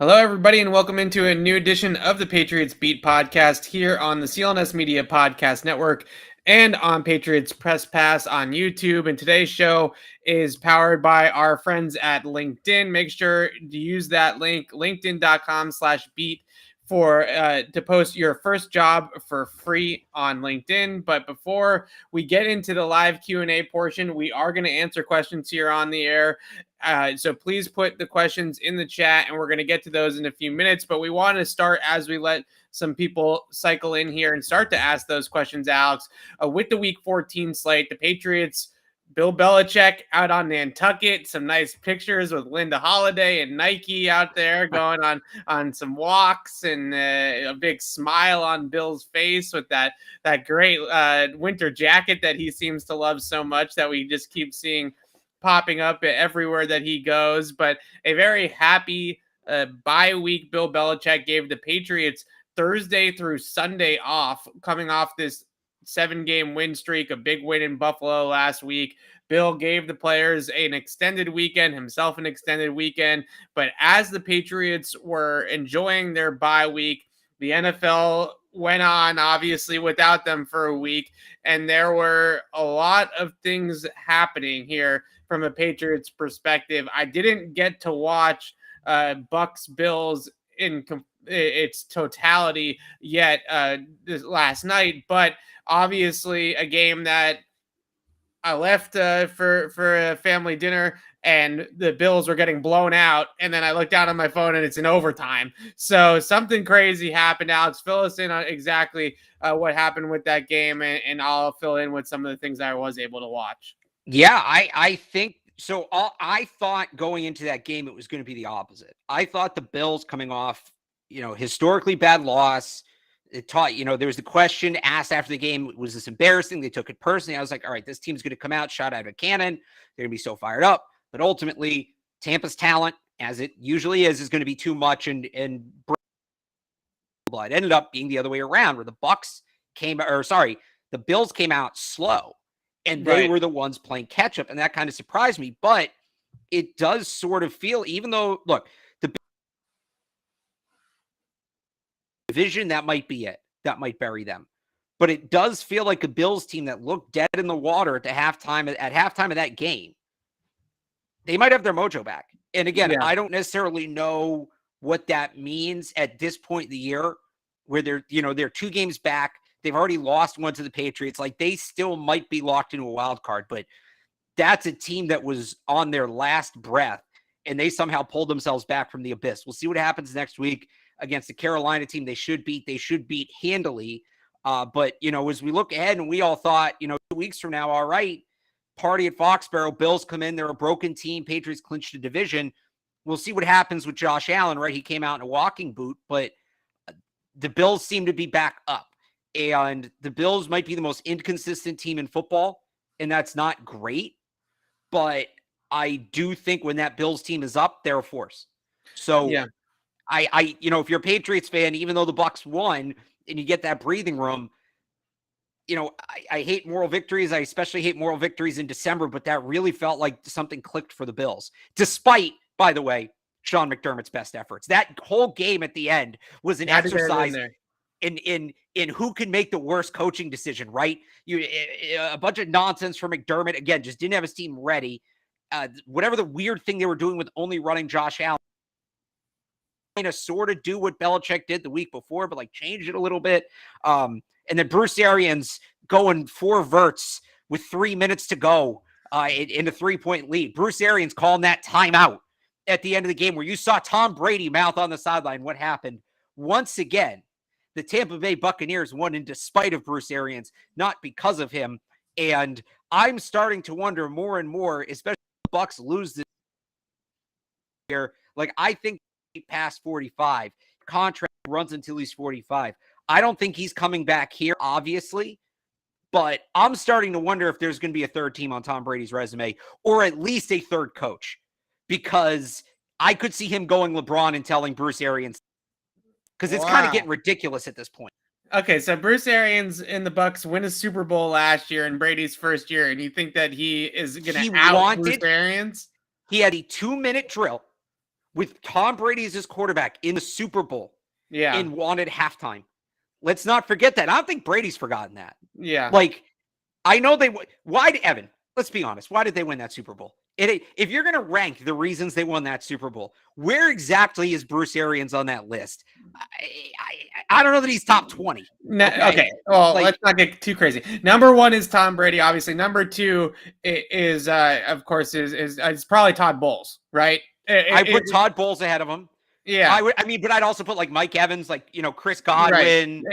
Hello, everybody, and welcome into a new edition of the Patriots Beat podcast here on the CLNS Media Podcast Network and on Patriots Press Pass on YouTube. And today's show is powered by our friends at LinkedIn. Make sure to use that link, linkedin.com/beat, to post your first job for free on LinkedIn. But before we get into the live Q&A portion, we are going to answer questions here on the air. So please put the questions in the chat, and we're going to get to those in a few minutes. But we want to start as we let some people cycle in here and start to ask those questions, Alex. With the Week 14 slate, the Patriots, Bill Belichick out on Nantucket, some nice pictures with Linda Holiday and Nike out there going on some walks, and a big smile on Bill's face with that great winter jacket that he seems to love so much that we just keep seeing popping up everywhere that he goes. But a very happy bye week Bill Belichick gave the Patriots Thursday through Sunday off, coming off this 7-game win streak, a big win in Buffalo last week. Bill gave the players an extended weekend, himself an extended weekend. But as the Patriots were enjoying their bye week, the NFL went on, obviously, without them for a week. And there were a lot of things happening here from a Patriots perspective. I didn't get to watch Bucks Bills in its totality yet this last night, but obviously a game that I left for a family dinner, and the Bills were getting blown out, and then I looked down on my phone and it's in overtime. So something crazy happened. Alex, fill us in on exactly what happened with that game, and I'll fill in with some of the things I was able to watch. Yeah, I think so. I thought going into that game it was going to be the opposite. I thought the Bills, coming off, historically bad loss, there was the question asked after the game, was this embarrassing? They took it personally. I was like, all right, this team's going to come out, shot out of a cannon. They're going to be so fired up. But ultimately, Tampa's talent, as it usually is going to be too much, and blood. Ended up being the other way around, where the Bills came out slow, and they were the ones playing catch up, and that kind of surprised me. But it does sort of feel, even though, look, the division, that might be it. That might bury them. But it does feel like a Bills team that looked dead in the water at halftime of that game. They might have their mojo back. And again, I don't necessarily know what that means at this point in the year, where they're 2 games back. They've already lost one to the Patriots. Like, they still might be locked into a wild card, but that's a team that was on their last breath, and they somehow pulled themselves back from the abyss. We'll see what happens next week against the Carolina team. They should beat handily. But, as we look ahead, and we all thought, 2 weeks from now, all right, party at Foxborough, Bills come in, they're a broken team, Patriots clinched the division. We'll see what happens with Josh Allen, right? He came out in a walking boot, but the Bills seem to be back up. And the Bills might be the most inconsistent team in football, and that's not great. But I do think when that Bills team is up, they're a force. So I if you're a Patriots fan, even though the Bucs won and you get that breathing room, I hate moral victories. I especially hate moral victories in December, but that really felt like something clicked for the Bills. Despite, by the way, Sean McDermott's best efforts. That whole game at the end was an exercise in who can make the worst coaching decision, right? A bunch of nonsense from McDermott. Again, just didn't have his team ready. Whatever the weird thing they were doing with only running Josh Allen, to sort of do what Belichick did the week before, but like change it a little bit. And then Bruce Arians going 4 verts with 3 minutes to go in a 3-point lead. Bruce Arians calling that timeout at the end of the game, where you saw Tom Brady mouth on the sideline. What happened? Once again, the Tampa Bay Buccaneers won in despite of Bruce Arians, not because of him. And I'm starting to wonder more and more, especially if the Bucs lose this year. Like, I think past 45, contract runs until he's 45. I don't think he's coming back here, obviously, but I'm starting to wonder if there's going to be a third team on Tom Brady's resume, or at least a third coach, because I could see him going LeBron and telling Bruce Arians, because it's kind of getting ridiculous at this point. Okay, so Bruce Arians and the Bucs win a Super Bowl last year in Brady's first year, and you think that he is going to out Bruce Arians? He had a 2-minute drill with Tom Brady as his quarterback in the Super Bowl and wanted halftime. Let's not forget that. I don't think Brady's forgotten that. Yeah. Like, I know Evan, let's be honest. Why did they win that Super Bowl? If you're going to rank the reasons they won that Super Bowl, where exactly is Bruce Arians on that list? I don't know that he's top 20. Okay. Well, let's not get too crazy. Number 1 is Tom Brady, obviously. Number 2 is of course, is probably Todd Bowles, right? I put Todd Bowles ahead of him. Yeah, but I'd also put like Mike Evans, like Chris Godwin.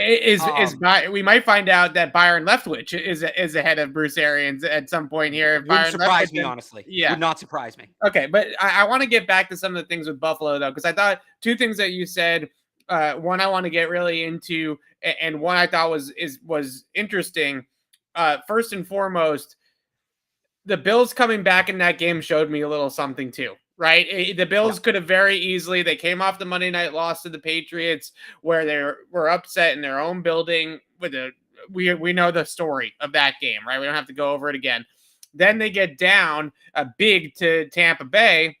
Right. We might find out that Byron Leftwich is ahead of Bruce Arians at some point here. Wouldn't surprise me, honestly. Yeah, would not surprise me. Okay, but I want to get back to some of the things with Buffalo though, because I thought 2 things that you said. One I want to get really into, and one I thought was interesting. First and foremost, the Bills coming back in that game showed me a little something too. Right. The Bills could have very easily. They came off the Monday night loss to the Patriots where they were upset in their own building we know the story of that game, right? We don't have to go over it again. Then they get down big to Tampa Bay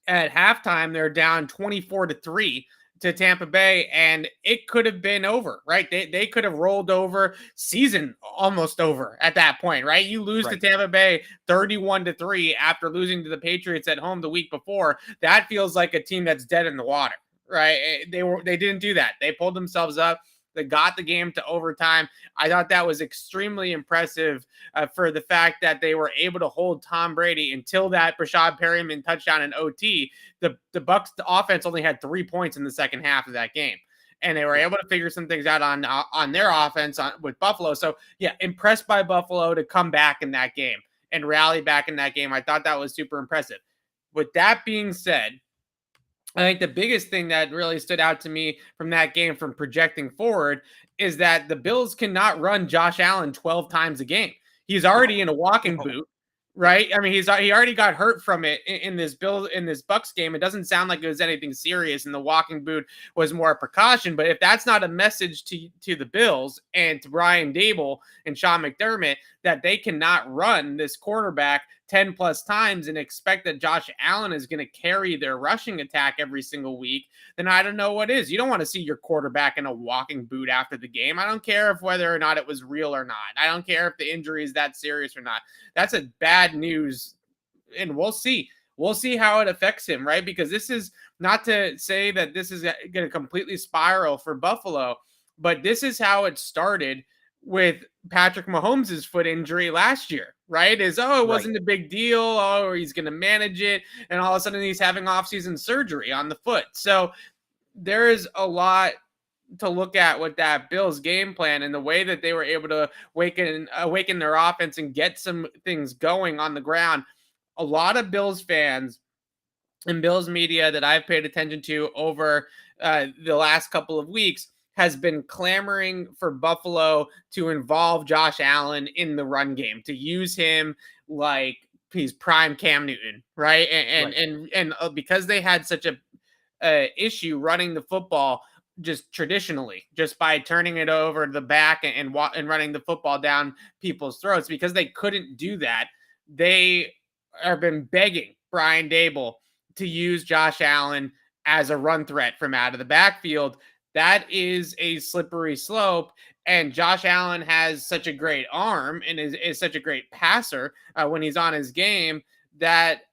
at halftime. They're down 24-3 to Tampa Bay, and it could have been over, right? They could have rolled over, season almost over at that point, right? You lose to Tampa Bay 31-3 after losing to the Patriots at home the week before. That feels like a team that's dead in the water, right? They didn't do that. They pulled themselves up. They got the game to overtime. I thought that was extremely impressive for the fact that they were able to hold Tom Brady until that Rashad Perriman touchdown in OT. The Bucs offense only had 3 points in the second half of that game, and they were able to figure some things out on their offense with Buffalo. So, yeah, impressed by Buffalo to come back in that game and rally back in that game. I thought that was super impressive. With that being said, I think the biggest thing that really stood out to me from that game from projecting forward is that the Bills cannot run Josh Allen 12 times a game. He's already in a walking boot, right? I mean, he already got hurt from it in this Bucs game. It doesn't sound like it was anything serious, and the walking boot was more a precaution. But if that's not a message to the Bills and to Brian Daboll and Sean McDermott that they cannot run this quarterback 10 plus times and expect that Josh Allen is going to carry their rushing attack every single week, then I don't know what is. You don't want to see your quarterback in a walking boot after the game. I don't care if whether or not it was real or not. I don't care if the injury is that serious or not. That's a bad news, and we'll see. We'll see how it affects him, right? Because this is not to say that this is going to completely spiral for Buffalo, but this is how it started with Patrick Mahomes' foot injury last year, right? It wasn't a big deal. Oh, he's going to manage it. And all of a sudden he's having offseason surgery on the foot. So there is a lot to look at with that Bills game plan and the way that they were able to awaken their offense and get some things going on the ground. A lot of Bills fans and Bills media that I've paid attention to over the last couple of weeks has been clamoring for Buffalo to involve Josh Allen in the run game, to use him like he's prime Cam Newton, right? And because they had such a issue running the football just traditionally, just by turning it over to the back and running the football down people's throats, because they couldn't do that, they have been begging Brian Daboll to use Josh Allen as a run threat from out of the backfield. That is a slippery slope, and Josh Allen has such a great arm and is such a great passer when he's on his game that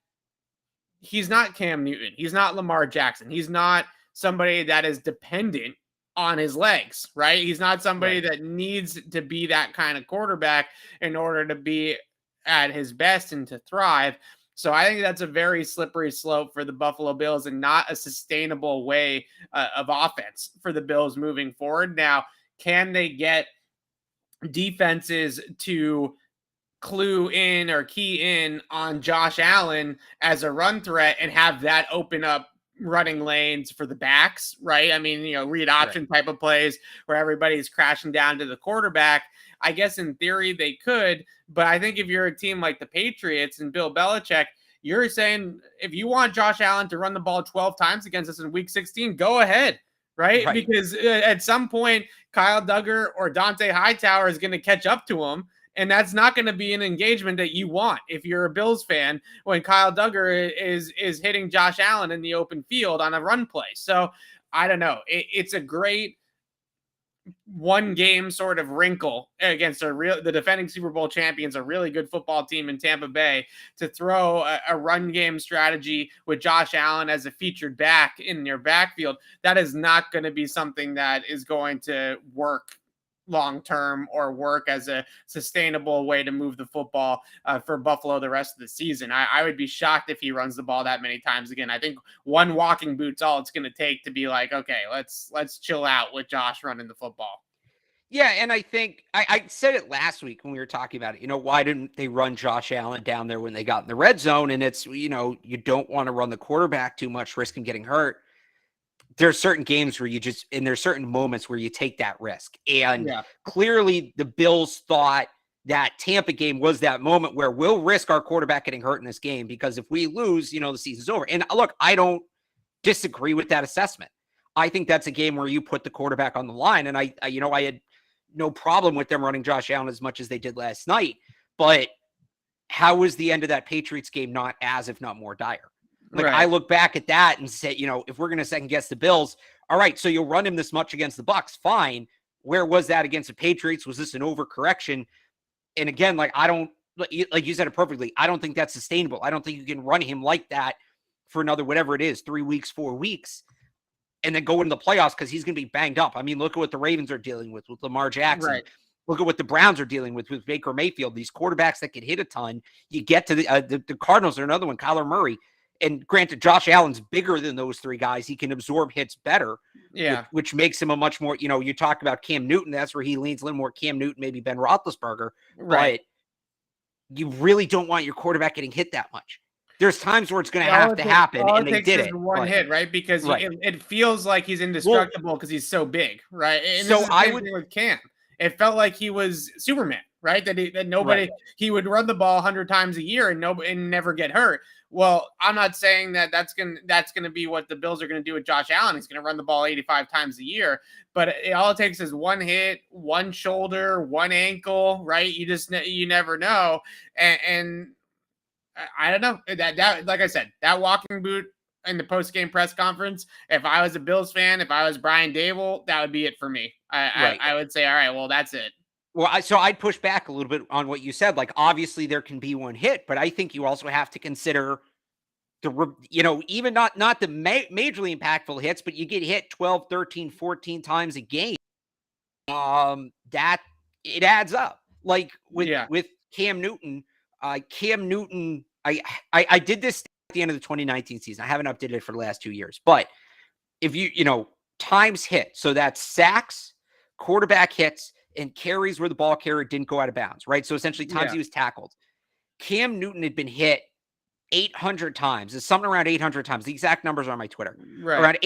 he's not Cam Newton. He's not Lamar Jackson. He's not somebody that is dependent on his legs, right? He's not somebody that needs to be that kind of quarterback in order to be at his best and to thrive. So I think that's a very slippery slope for the Buffalo Bills and not a sustainable way of offense for the Bills moving forward. Now, can they get defenses to clue in or key in on Josh Allen as a run threat and have that open up running lanes for the backs, right? I mean, read option type of plays where everybody's crashing down to the quarterback. I guess in theory they could, but I think if you're a team like the Patriots and Bill Belichick, you're saying if you want Josh Allen to run the ball 12 times against us in week 16, go ahead, right? Because at some point, Kyle Duggar or Dante Hightower is going to catch up to him And that's not going to be an engagement that you want if you're a Bills fan when Kyle Duggar is hitting Josh Allen in the open field on a run play. So I don't know. It's a great one game sort of wrinkle against the defending Super Bowl champions, a really good football team in Tampa Bay, to throw a run game strategy with Josh Allen as a featured back in your backfield. That is not going to be something that is going to work long-term or work as a sustainable way to move the football for Buffalo the rest of the season. I would be shocked if he runs the ball that many times again. I think one walking boot's all it's going to take to be like, okay, let's chill out with Josh running the football. Yeah, and I think I said it last week when we were talking about it. Why didn't they run Josh Allen down there when they got in the red zone? And it's, you don't want to run the quarterback too much, risk him getting hurt. There's certain games where there's certain moments where you take that risk. And clearly the Bills thought that Tampa game was that moment where we'll risk our quarterback getting hurt in this game, because if we lose, the season's over. And look, I don't disagree with that assessment. I think that's a game where you put the quarterback on the line. And I had no problem with them running Josh Allen as much as they did last night. But how was the end of that Patriots game not as, if not more dire? Like, right. I look back at that and say, if we're going to second guess the Bills, all right, so you'll run him this much against the Bucs, fine. Where was that against the Patriots? Was this an overcorrection? And again, like you said it perfectly, I don't think that's sustainable. I don't think you can run him like that for another, whatever it is, 3 weeks, 4 weeks, and then go into the playoffs, because he's going to be banged up. I mean, look at what the Ravens are dealing with Lamar Jackson. Right. Look at what the Browns are dealing with Baker Mayfield. These quarterbacks that can hit a ton. You get to the Cardinals are another one, Kyler Murray. And granted, Josh Allen's bigger than those three guys. He can absorb hits better, which makes him a much more, you talk about Cam Newton. That's where he leans a little more Cam Newton, maybe Ben Roethlisberger. Right. But you really don't want your quarterback getting hit that much. There's times where it's going to have to happen, and they did it. One hit, right? Because it feels like he's indestructible because he's so big, right? And so I would with Cam. It felt like he was Superman, right? That nobody he would run the ball 100 times a year and never get hurt. Well, I'm not saying that's gonna be what the Bills are gonna do with Josh Allen. He's gonna run the ball 85 times a year, but all it takes is one hit, one shoulder, one ankle, right? You never know, and I don't know that like I said, that walking boot in the post-game press conference, if I was a Bills fan, if I was Brian Dable, that would be it for me. I would say, all right, well, that's it. Well, I'd push back a little bit on what you said. Like, obviously there can be one hit, but I think you also have to consider even not the majorly impactful hits, but you get hit 12, 13, 14 times a game. That it adds up. Like with Cam Newton, I did this at the end of the 2019 season. I haven't updated it for the last 2 years, but if times hit, so that's sacks, quarterback hits, and carries where the ball carrier didn't go out of bounds, right? So essentially times he was tackled. Cam Newton had been hit 800 times. It's something around 800 times. The exact numbers are on my Twitter. Right.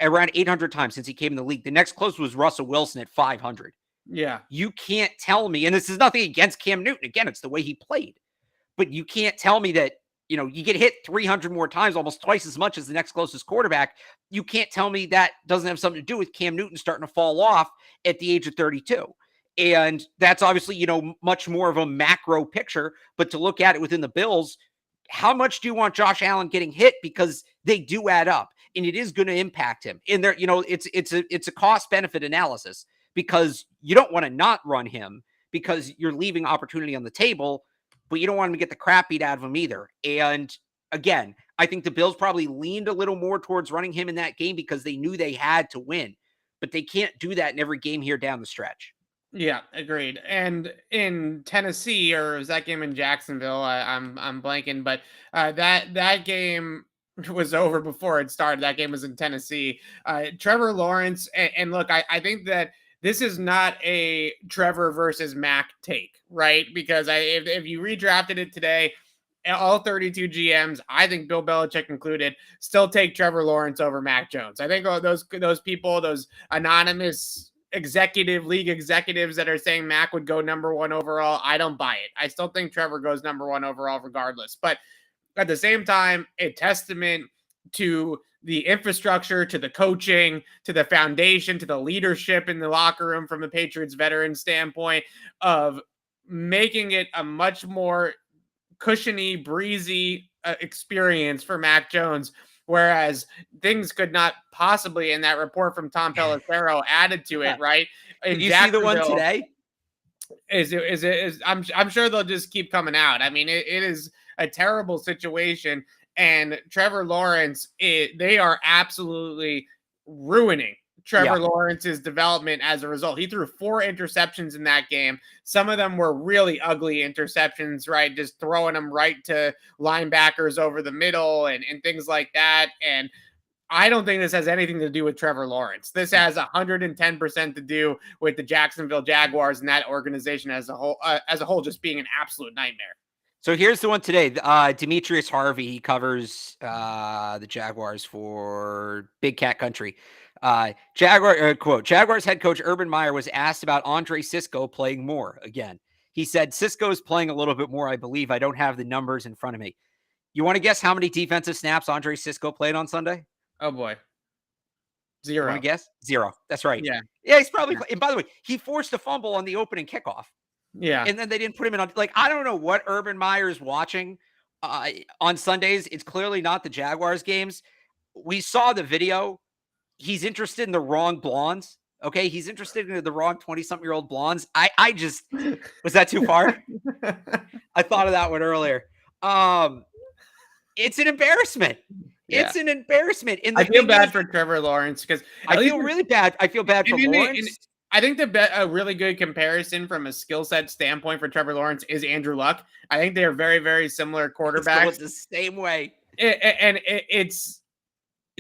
Around 800 times since he came in the league. The next closest was Russell Wilson at 500. Yeah. You can't tell me, and this is nothing against Cam Newton. Again, it's the way he played. But you can't tell me that, you get hit 300 more times, almost twice as much as the next closest quarterback. You can't tell me that doesn't have something to do with Cam Newton starting to fall off at the age of 32. And that's obviously, much more of a macro picture. But to look at it within the Bills, how much do you want Josh Allen getting hit? Because they do add up, and it is going to impact him. And there, it's a cost benefit analysis, because you don't want to not run him because you're leaving opportunity on the table, but you don't want him to get the crap beat out of him either. And again, I think the Bills probably leaned a little more towards running him in that game because they knew they had to win, but they can't do that in every game here down the stretch. Yeah, agreed. And in Tennessee, or was that game in Jacksonville? I'm blanking, but that game was over before it started. That game was in Tennessee. Trevor Lawrence, and look, I think that this is not a Trevor versus Mac take, right? Because if you redrafted it today, all 32 GMs, I think Bill Belichick included, still take Trevor Lawrence over Mac Jones. I think those people, those anonymous league executives that are saying Mac would go number one overall, I don't buy it. I still think Trevor goes number one overall regardless. But at the same time, a testament to the infrastructure, to the coaching, to the foundation, to the leadership in the locker room from the Patriots veteran standpoint of making it a much more cushiony, breezy experience for Mac Jones. Whereas things could not possibly, in that report from Tom Pelissero, added to it, right? Did you see the one today? I'm sure they'll just keep coming out. I mean, it is a terrible situation, and Trevor Lawrence, they are absolutely ruining Trevor Lawrence's development as a result. He threw 4 interceptions in that game. Some of them were really ugly interceptions, right? Just throwing them right to linebackers over the middle and things like that. And I don't think this has anything to do with Trevor Lawrence. This has 110% to do with the Jacksonville Jaguars and that organization as a whole just being an absolute nightmare. So here's the one today. Demetrius Harvey, he covers the Jaguars for Big Cat Country. Quote, Jaguars head coach Urban Meyer was asked about Andre Cisco playing more again. He said, Cisco's playing a little bit more, I believe. I don't have the numbers in front of me. You want to guess how many defensive snaps Andre Cisco played on Sunday? Oh, boy. 0. You want to guess? 0. That's right. Yeah. Yeah, he's probably – and by the way, he forced a fumble on the opening kickoff. Yeah. And then they didn't put him in on – like, I don't know what Urban Meyer is watching on Sundays. It's clearly not the Jaguars games. We saw the video. He's interested in the wrong blondes. Okay. He's interested in the wrong 20-something-year-old blondes. I just – was that too far? I thought of that one earlier. It's an embarrassment. Yeah. It's an embarrassment. I feel bad for Trevor Lawrence because I feel really bad. I feel bad for Lawrence. I think a really good comparison from a skill set standpoint for Trevor Lawrence is Andrew Luck. I think they are very, very similar quarterbacks. It's the same way. It's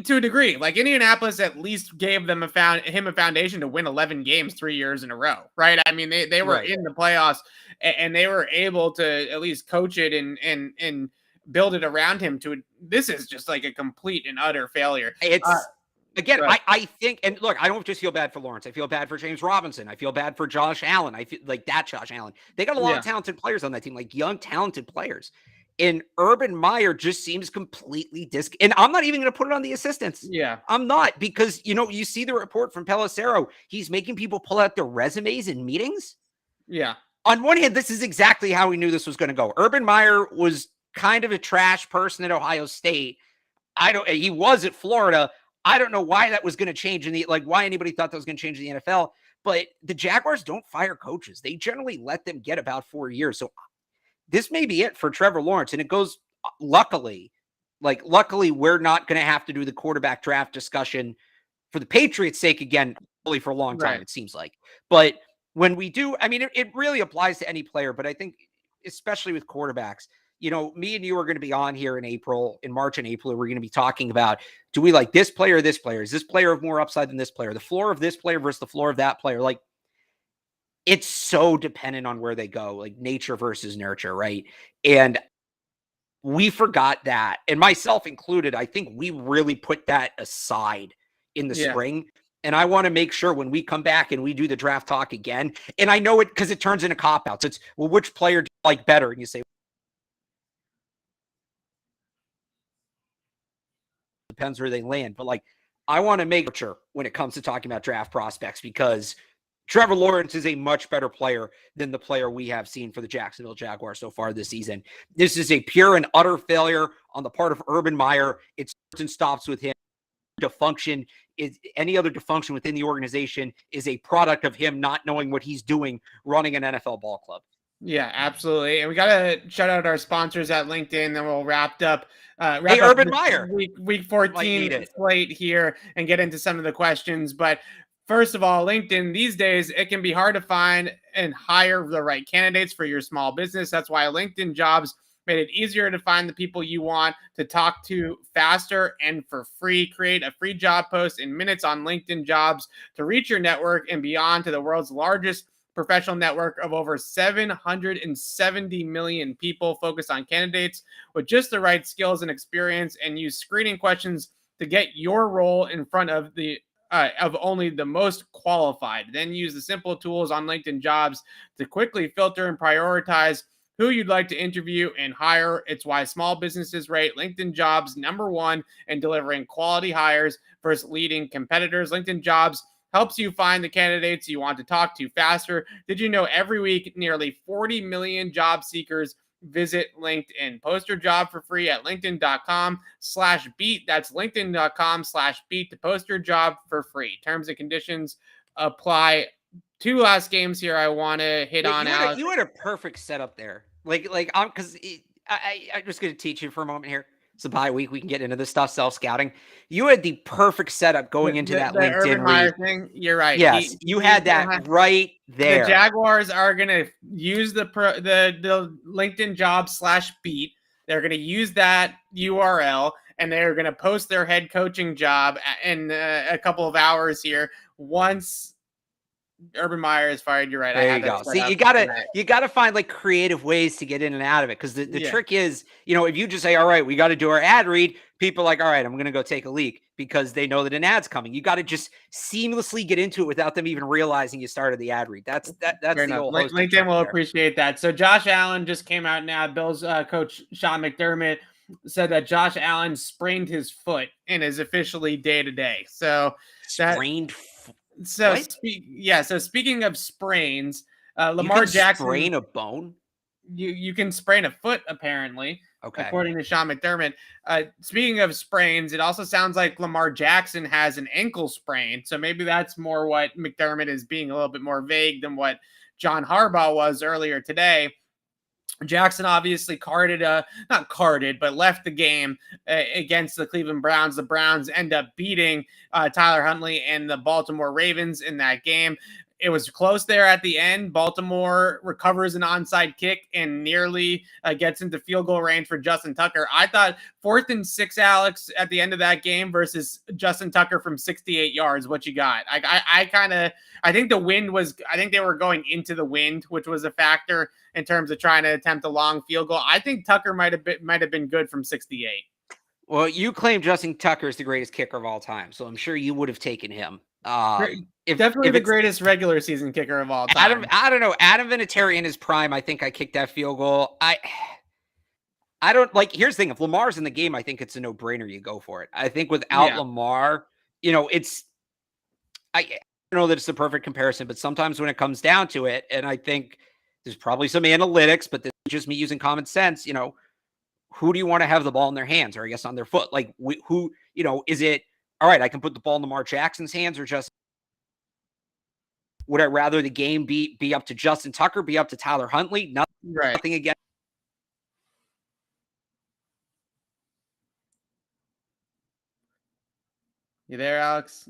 to a degree. Like Indianapolis at least gave him a foundation to win 11 games 3 years in a row, right? I mean, they were in the playoffs and they were able to at least coach it and build it around him. This is just like a complete and utter failure. It's again, right. I think, and look, I don't just feel bad for Lawrence. I feel bad for James Robinson. I feel bad for Josh Allen. I feel like that Josh Allen. They got a lot of talented players on that team, like young, talented players. And Urban Meyer just seems completely and I'm not even going to put it on the assistants. Yeah. I'm not, because, you see the report from Pelissero. He's making people pull out their resumes in meetings. Yeah. On one hand, this is exactly how we knew this was going to go. Urban Meyer was kind of a trash person at Ohio State. He was at Florida. I don't know why that was going to change why anybody thought that was going to change in the NFL, but the Jaguars don't fire coaches. They generally let them get about 4 years. So this may be it for Trevor Lawrence. And it goes, luckily, we're not going to have to do the quarterback draft discussion for the Patriots' sake again, really for a long time, it seems like. But when we do, I mean, it really applies to any player, but I think especially with quarterbacks, me and you are going to be on here in March and April. We're going to be talking about, do we like this player or this player? Is this player of more upside than this player? The floor of this player versus the floor of that player. Like, it's so dependent on where they go, like nature versus nurture, right? And we forgot that. And myself included, I think we really put that aside in the spring. And I want to make sure when we come back and we do the draft talk again, and I know it because it turns into cop-outs. It's, well, which player do you like better? And you say, depends where they land. But I want to make sure when it comes to talking about draft prospects, because Trevor Lawrence is a much better player than the player we have seen for the Jacksonville Jaguars so far this season. This is a pure and utter failure on the part of Urban Meyer. It starts and stops with him. Any other dysfunction within the organization is a product of him not knowing what he's doing running an NFL ball club. Yeah, absolutely. And we got to shout out our sponsors at LinkedIn. Then we'll wrap up Urban Meyer week 14 slate here and get into some of the questions. But first of all, LinkedIn, these days, it can be hard to find and hire the right candidates for your small business. That's why LinkedIn Jobs made it easier to find the people you want to talk to faster and for free. Create a free job post in minutes on LinkedIn Jobs to reach your network and beyond to the world's largest professional network of over 770 million people. Focus on candidates with just the right skills and experience and use screening questions to get your role in front of only the most qualified. Then use the simple tools on LinkedIn Jobs to quickly filter and prioritize who you'd like to interview and hire. It's why small businesses rate LinkedIn Jobs #1 in delivering quality hires versus leading competitors. LinkedIn Jobs helps you find the candidates you want to talk to faster. Did you know every week nearly 40 million job seekers visit LinkedIn? Post your job for free at linkedin.com/beat. That's linkedin.com/beat to post your job for free. Terms and conditions apply. 2 last games here I want to hit on, Alex. You had a perfect setup there. Because I'm just going to teach you for a moment here. It's a bye week. We can get into this stuff, self-scouting. You had the perfect setup going into that LinkedIn Urban Meyer read. thing. You're right. Yes, you had that right there. The Jaguars are going to use the LinkedIn job /beat. They're going to use that URL, and they're going to post their head coaching job in a couple of hours here once Urban Meyer is fired. You're right. There you go. See, you gotta find like creative ways to get in and out of it. Because the trick is, if you just say, all right, we got to do our ad read, people are like, all right, I'm going to go take a leak because they know that an ad's coming. You got to just seamlessly get into it without them even realizing you started the ad read. That's the whole LinkedIn will appreciate that. So Josh Allen just came out now. Bills coach Sean McDermott said that Josh Allen sprained his foot and is officially day-to-day. So sprained So speaking of sprains, Lamar Jackson sprain a bone. You can sprain a foot apparently, according to Sean McDermott. Speaking of sprains, it also sounds like Lamar Jackson has an ankle sprain, so maybe that's more what McDermott is being a little bit more vague than what John Harbaugh was earlier today. Jackson obviously left the game against the Cleveland Browns. The Browns end up beating Tyler Huntley and the Baltimore Ravens in that game. It was close there at the end. Baltimore recovers an onside kick and nearly gets into field goal range for Justin Tucker. I thought 4th and 6, Alex, at the end of that game versus Justin Tucker from 68 yards. What you got? I think the wind was. I think they were going into the wind, which was a factor in terms of trying to attempt a long field goal. I think Tucker might have been good from 68. Well, you claim Justin Tucker is the greatest kicker of all time, so I'm sure you would have taken him. Definitely the greatest regular season kicker of all time. I don't know. Adam Vinatieri in his prime, I think I kicked that field goal. I don't like. Here's the thing: if Lamar's in the game, I think it's a no-brainer. You go for it. I think without Lamar, it's. I don't know that it's the perfect comparison, but sometimes when it comes down to it, and I think there's probably some analytics, but this is just me using common sense. Who do you want to have the ball in their hands, or I guess on their foot? Like who? Is it? All right, I can put the ball in Lamar Jackson's hands, or just would I rather the game be up to Justin Tucker, be up to Tyler Huntley? Nothing again. You there, Alex?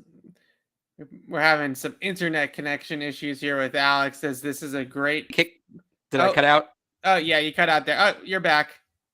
We're having some internet connection issues here with Alex, as this is a great kick. Did I cut out? Oh, yeah, you cut out there. Oh, you're back.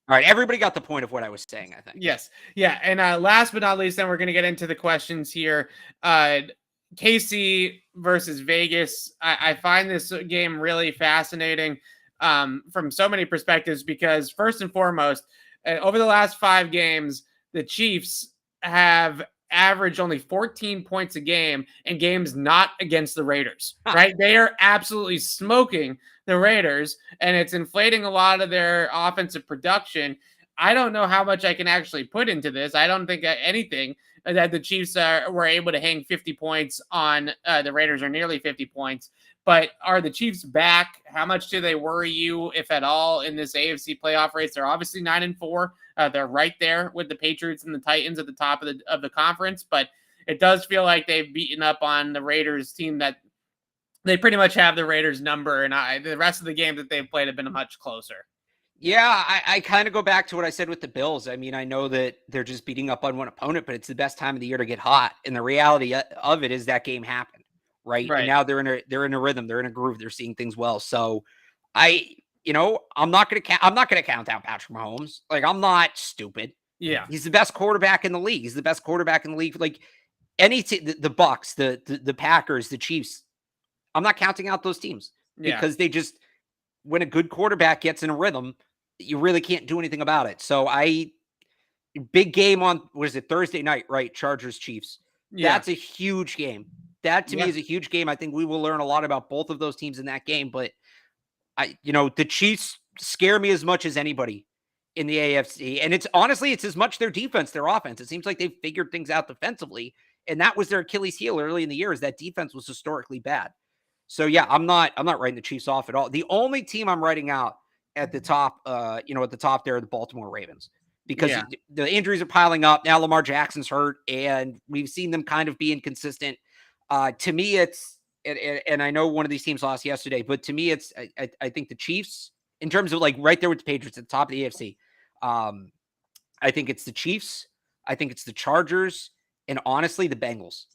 All right, everybody got the point of what I was saying, I think. Yes. Yeah, and last but not least, then we're going to get into the questions here. KC versus Vegas. I find this game really fascinating from so many perspectives because, first and foremost, over the last 5 games, the Chiefs have averaged only 14 points a game in games not against the Raiders, right? They are absolutely smoking the Raiders, and it's inflating a lot of their offensive production. I don't know how much I can actually put into this. I don't think anything that the Chiefs were able to hang 50 points on the Raiders, or nearly 50 points. But are the Chiefs back? How much do they worry you, if at all, in this AFC playoff race? They're obviously 9-4. They're right there with the Patriots and the Titans at the top of the conference. But it does feel like they've beaten up on the Raiders team that they pretty much have the Raiders number. And the rest of the games that they've played have been much closer. Yeah, I kind of go back to what I said with the Bills. I mean, I know that they're just beating up on one opponent, but it's the best time of the year to get hot. And the reality of it is that game happened, right? And now they're in a rhythm, they're in a groove, they're seeing things well. So I'm not going to count out Patrick Mahomes. Like, I'm not stupid. Yeah, he's the best quarterback in the league. He's the best quarterback in the league. Like the Bucks, the Packers, the Chiefs. I'm not counting out those teams because they just, when a good quarterback gets in a rhythm, you really can't do anything about it. So big game on, what is it, Thursday night, right? Chargers, Chiefs. Yeah. That's a huge game. That to me is a huge game. I think we will learn a lot about both of those teams in that game, but the Chiefs scare me as much as anybody in the AFC. And it's honestly as much their defense, their offense. It seems like they've figured things out defensively. And that was their Achilles heel early in the year, is that defense was historically bad. So yeah, I'm not writing the Chiefs off at all. The only team I'm writing out at the top, at the top there are the Baltimore Ravens, because the injuries are piling up. Now Lamar Jackson's hurt, and we've seen them kind of be inconsistent. To me, it's, and I know one of these teams lost yesterday, but to me, it's, I think the Chiefs, in terms of like right there with the Patriots at the top of the AFC. I think it's the Chiefs. I think it's the Chargers, and honestly, the Bengals.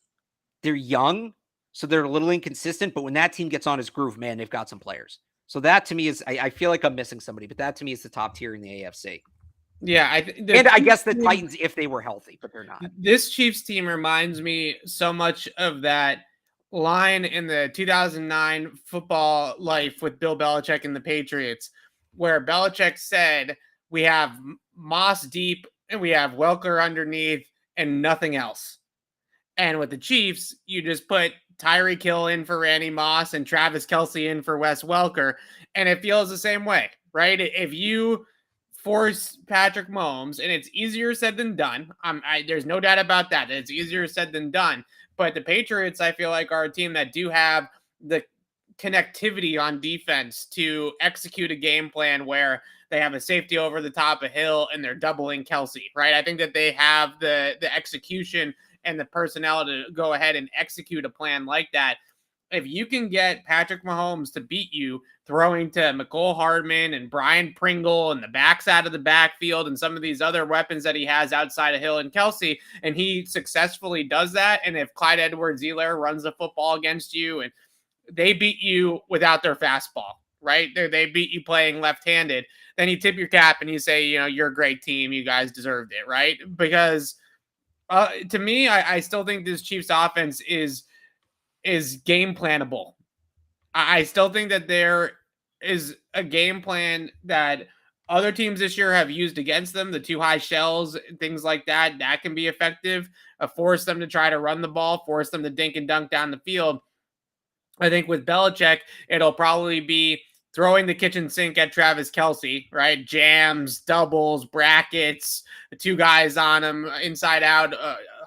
They're young, so they're a little inconsistent, but when that team gets on its groove, man, they've got some players. So that to me is, I feel like I'm missing somebody, but that to me is the top tier in the AFC. Yeah. I guess the Titans, if they were healthy, but they're not. This Chiefs team reminds me so much of that line in the 2009 football life with Bill Belichick and the Patriots, where Belichick said, we have Moss deep and we have Welker underneath and nothing else. And with the Chiefs, you just put Tyreek Hill in for Randy Moss and Travis Kelce in for Wes Welker. And it feels the same way, right? If you force Patrick Mahomes, and it's easier said than done. There's no doubt about that. It's easier said than done. But the Patriots, I feel like, are a team that do have the connectivity on defense to execute a game plan where they have a safety over the top of Hill and they're doubling Kelce, right? I think that they have the execution and the personnel to go ahead and execute a plan like that. If you can get Patrick Mahomes to beat you throwing to McCole Hardman and Brian Pringle and the backside of the backfield and some of these other weapons that he has outside of Hill and Kelce, and he successfully does that, and if Clyde Edwards-Helaire runs the football against you and they beat you without their fastball, right? They beat you playing left-handed, then you tip your cap and you say, you're a great team. You guys deserved it, right? Because to me, I still think this Chiefs offense is game planable. I still think that there is a game plan that other teams this year have used against them. The two high shells, things like that can be effective. Force them to try to run the ball, force them to dink and dunk down the field. I think with Belichick, it'll probably be throwing the kitchen sink at Travis Kelce, right? Jams, doubles, brackets, the two guys on him, inside out,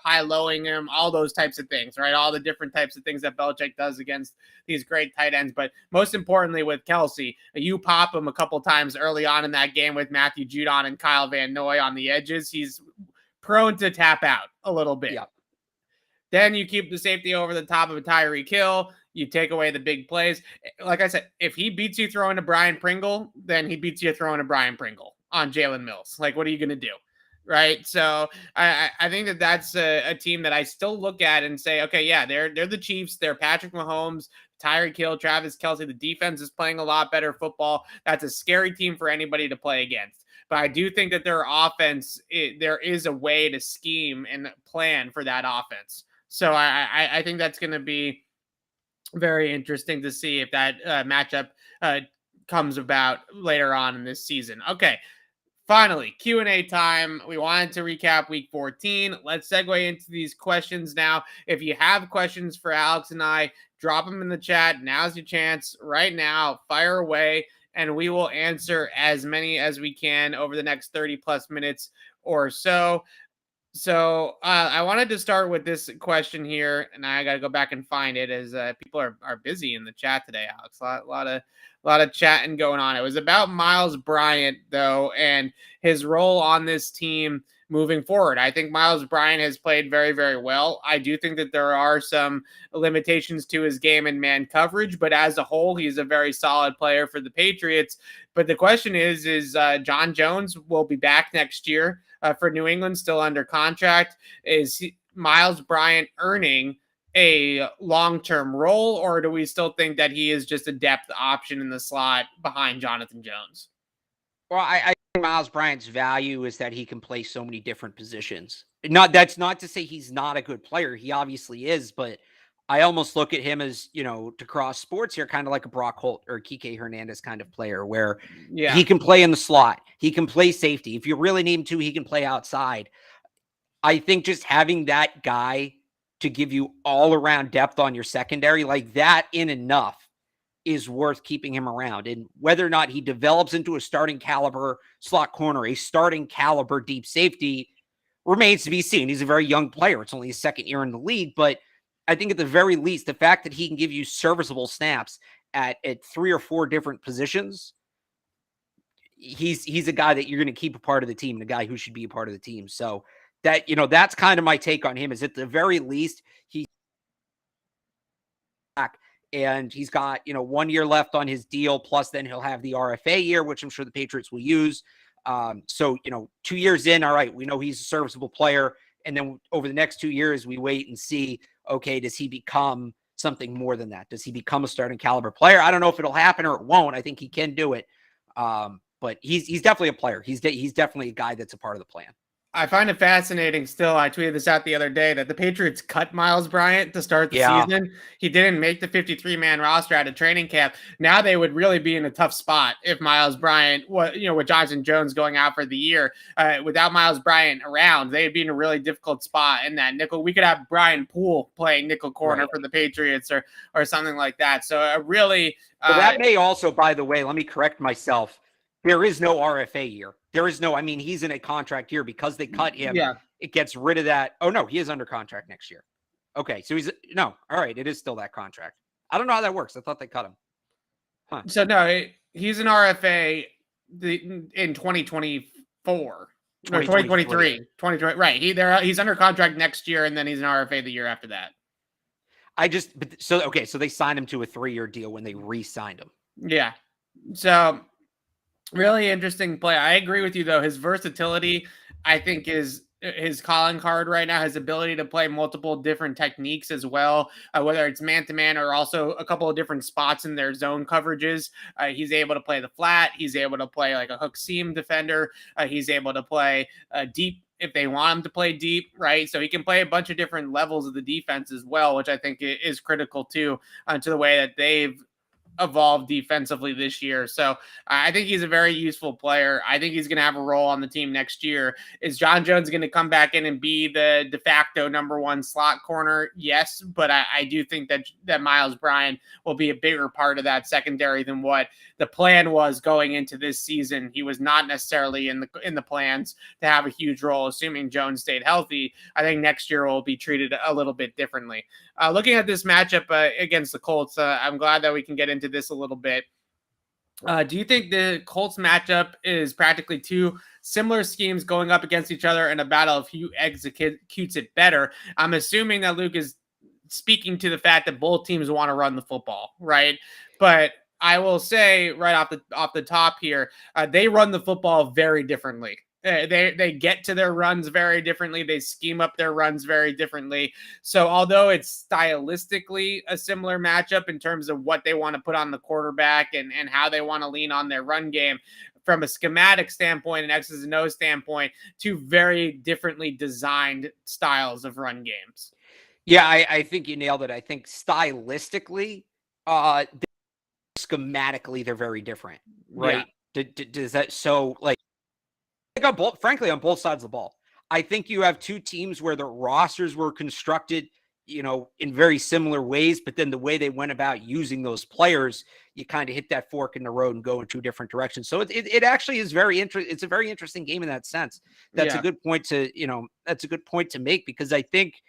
high-lowing him, all those types of things, right? All the different types of things that Belichick does against these great tight ends. But most importantly with Kelce, you pop him a couple times early on in that game with Matthew Judon and Kyle Van Noy on the edges. He's prone to tap out a little bit. Yeah. Then you keep the safety over the top of a Tyreek Hill. You take away the big plays. Like I said, if he beats you throwing to Brian Pringle, then he beats you throwing to Brian Pringle on Jalen Mills. Like, what are you going to do? Right. So I think that that's a team that I still look at and say, okay, yeah, they're the Chiefs. They're Patrick Mahomes, Tyreek Hill, Travis Kelce. The defense is playing a lot better football. That's a scary team for anybody to play against. But I do think that their offense, there is a way to scheme and plan for that offense. So I think that's going to be very interesting to see if that matchup comes about later on in this season. Okay, finally, Q&A time. We wanted to recap Week 14. Let's segue into these questions now. If you have questions for Alex and I, drop them in the chat. Now's your chance right now. Fire away, and we will answer as many as we can over the next 30-plus minutes or so. So I wanted to start with this question here, and I got to go back and find it as people are busy in the chat today, Alex. A lot of chatting going on. It was about Miles Bryant, though, and his role on this team moving forward. I think Miles Bryant has played very, very well. I do think that there are some limitations to his game in man coverage, but as a whole, he's a very solid player for the Patriots. But the question is John Jones will be back next year for New England, still under contract. Is Miles Bryant earning a long-term role, or do we still think that he is just a depth option in the slot behind Jonathan Jones? Well, I think Miles Bryant's value is that he can play so many different positions. That's not to say he's not a good player. He obviously is, but I almost look at him as, to cross sports here, kind of like a Brock Holt or Kike Hernandez kind of player where he can play in the slot. He can play safety. If you really need him to, he can play outside. I think just having that guy to give you all around depth on your secondary, like that in enough, is worth keeping him around. And whether or not he develops into a starting caliber slot corner, a starting caliber deep safety, remains to be seen. He's a very young player. It's only his second year in the league, but I think at the very least, the fact that he can give you serviceable snaps at 3 or 4 different positions, he's a guy that you're going to keep a part of the team, and a guy who should be a part of the team. So that, that's kind of my take on him, is at the very least, he's back and he's got, 1 year left on his deal. Plus then he'll have the RFA year, which I'm sure the Patriots will use. So, 2 years in, all right, we know he's a serviceable player. And then over the next 2 years, we wait and see, okay, does he become something more than that? Does he become a starting caliber player? I don't know if it'll happen or it won't. I think he can do it. But he's definitely a player. He's definitely a guy that's a part of the plan. I find it fascinating still. I tweeted this out the other day that the Patriots cut Miles Bryant to start the season. He didn't make the 53-man roster out of training camp. Now they would really be in a tough spot if Miles Bryant, with Jonathan Jones going out for the year, without Miles Bryant around, they'd be in a really difficult spot in that nickel. We could have Brian Poole playing nickel corner for the Patriots or something like that. So really, that may also, by the way, let me correct myself. There is no RFA year. There is no, he's in a contract year because they cut him. Yeah. It gets rid of that. Oh, no, he is under contract next year. Okay. So all right. It is still that contract. I don't know how that works. I thought they cut him. Huh. So no, he's an RFA in 2024 or 2023, 2020. Right. He's under contract next year, and then he's an RFA the year after that. So they signed him to a 3-year deal when they re-signed him. Yeah. So really interesting play. I agree with you, though. His versatility, I think, is his calling card right now. His ability to play multiple different techniques as well, whether it's man-to-man or also a couple of different spots in their zone coverages. He's able to play the flat. He's able to play like a hook seam defender. He's able to play deep if they want him to play deep, right? So he can play a bunch of different levels of the defense as well, which I think is critical too, to the way that they've evolved defensively this year. So I think he's a very useful player. I think he's going to have a role on the team next year. Is John Jones going to come back in and be the de facto number 1 slot corner? Yes, but I do think that Miles Bryant will be a bigger part of that secondary than what the plan was going into this season. He was not necessarily in the plans to have a huge role, assuming Jones stayed healthy. I think next year will be treated a little bit differently. Looking at this matchup against the Colts, I'm glad that we can get into this a little bit. Do you think the Colts matchup is practically 2 similar schemes going up against each other in a battle of who executes it better? I'm assuming that Luke is speaking to the fact that both teams want to run the football, right? But I will say right off the top here, they run the football very differently. They get to their runs very differently. They scheme up their runs very differently. So although it's stylistically a similar matchup in terms of what they want to put on the quarterback and how they want to lean on their run game, from a schematic standpoint and X's and O's standpoint, 2 very differently designed styles of run games. Yeah, I think you nailed it. I think stylistically, schematically, they're very different, right? Yeah. Does that, so like, on both sides of the ball. I think you have 2 teams where the rosters were constructed, in very similar ways, but then the way they went about using those players, you kind of hit that fork in the road and go in 2 different directions. So it actually is very interesting. It's a very interesting game in that sense. That's a good point to make, because I think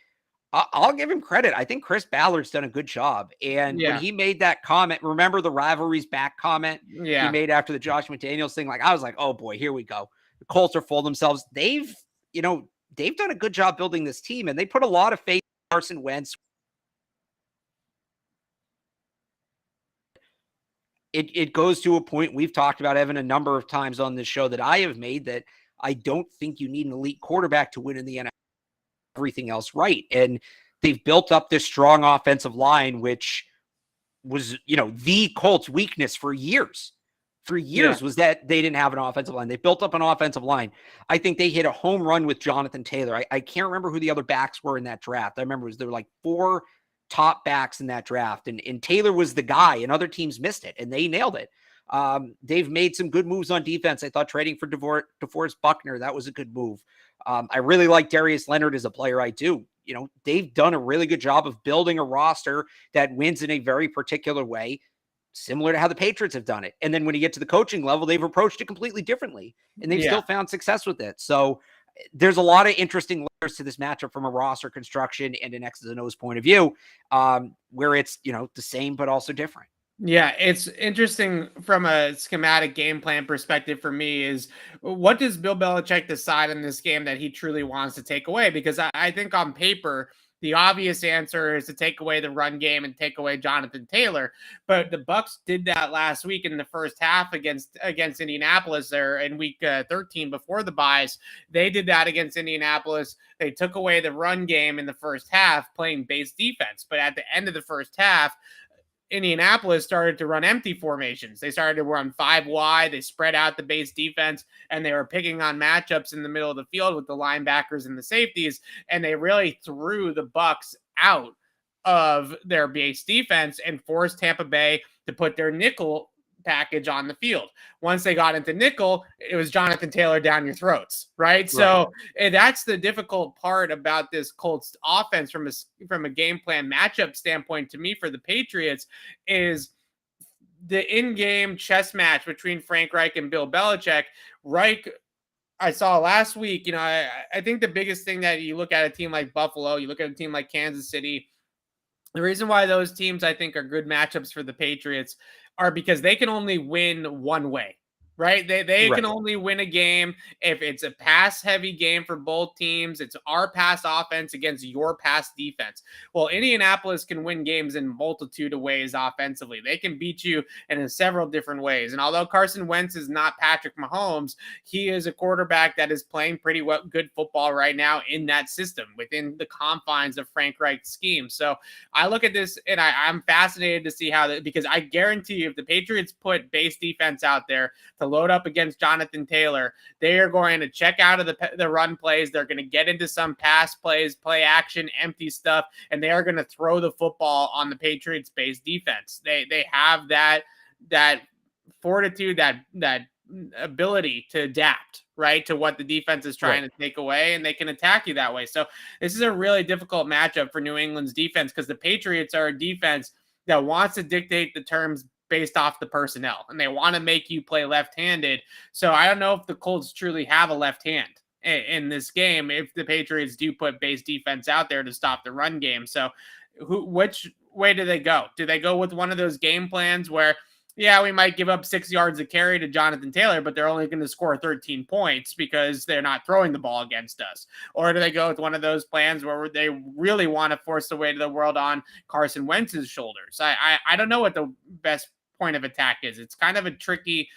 I'll give him credit. I think Chris Ballard's done a good job. And when he made that comment, remember the rivalry's back comment he made after the Josh McDaniels thing? Like, I was like, oh boy, here we go. The Colts are full of themselves. They've done a good job building this team, and they put a lot of faith in Carson Wentz. It goes to a point we've talked about, Evan, a number of times on this show that I have made, that I don't think you need an elite quarterback to win in the NFL. Everything else right. And they've built up this strong offensive line, which was, the Colts' weakness for years. Was that they didn't have an offensive line. They built up an offensive line. I think they hit a home run with Jonathan Taylor. I can't remember who the other backs were in that draft. I remember there were like 4 top backs in that draft, and Taylor was the guy, and other teams missed it, and they nailed it. They've made some good moves on defense. I thought trading for DeForest Buckner, that was a good move. I really like Darius Leonard as a player. I do. They've done a really good job of building a roster that wins in a very particular way, similar to how the Patriots have done it. And then when you get to the coaching level, they've approached it completely differently, and they've still found success with it. So there's a lot of interesting layers to this matchup from a roster construction and an X's and O's point of view, where it's, the same but also different. Yeah, it's interesting from a schematic game plan perspective for me is what does Bill Belichick decide in this game that he truly wants to take away? Because I think on paper, the obvious answer is to take away the run game and take away Jonathan Taylor. But the Bucs did that last week in the first half against Indianapolis there in week 13 before the buys. They did that against Indianapolis. They took away the run game in the first half playing base defense. But at the end of the first half, Indianapolis started to run empty formations. They started to run 5 wide. They spread out the base defense, and they were picking on matchups in the middle of the field with the linebackers and the safeties, and they really threw the Bucs out of their base defense and forced Tampa Bay to put their nickel package on the field. Once they got into nickel, it was Jonathan Taylor down your throats, right? So that's the difficult part about this Colts offense from a game plan matchup standpoint to me for the Patriots is the in-game chess match between Frank Reich and Bill Belichick. Reich, I saw last week, I think the biggest thing that you look at a team like Buffalo, you look at a team like Kansas City, the reason why those teams I think are good matchups for the Patriots are because they can only win one way, right? They can only win a game if it's a pass-heavy game for both teams. It's our pass offense against your pass defense. Well, Indianapolis can win games in a multitude of ways offensively. They can beat you in several different ways. And although Carson Wentz is not Patrick Mahomes, he is a quarterback that is playing pretty good football right now in that system within the confines of Frank Reich's scheme. So I look at this and I'm fascinated to see because I guarantee you if the Patriots put base defense out there to load up against Jonathan Taylor, they are going to check out of the run plays. They're going to get into some pass plays, play action, empty stuff, and they are going to throw the football on the Patriots base defense. They have that fortitude, that ability to adapt, right, to what the defense is trying to take away, and they can attack you that way. So this is a really difficult matchup for New England's defense because the Patriots are a defense that wants to dictate the terms based off the personnel, and they want to make you play left-handed. So I don't know if the Colts truly have a left hand in this game if the Patriots do put base defense out there to stop the run game. So which way do they go? Do they go with one of those game plans where, yeah, we might give up 6 yards of carry to Jonathan Taylor, but they're only going to score 13 points because they're not throwing the ball against us? Or do they go with one of those plans where they really want to force the weight of the world on Carson Wentz's shoulders? I don't know what the best point of attack is. It's kind of a tricky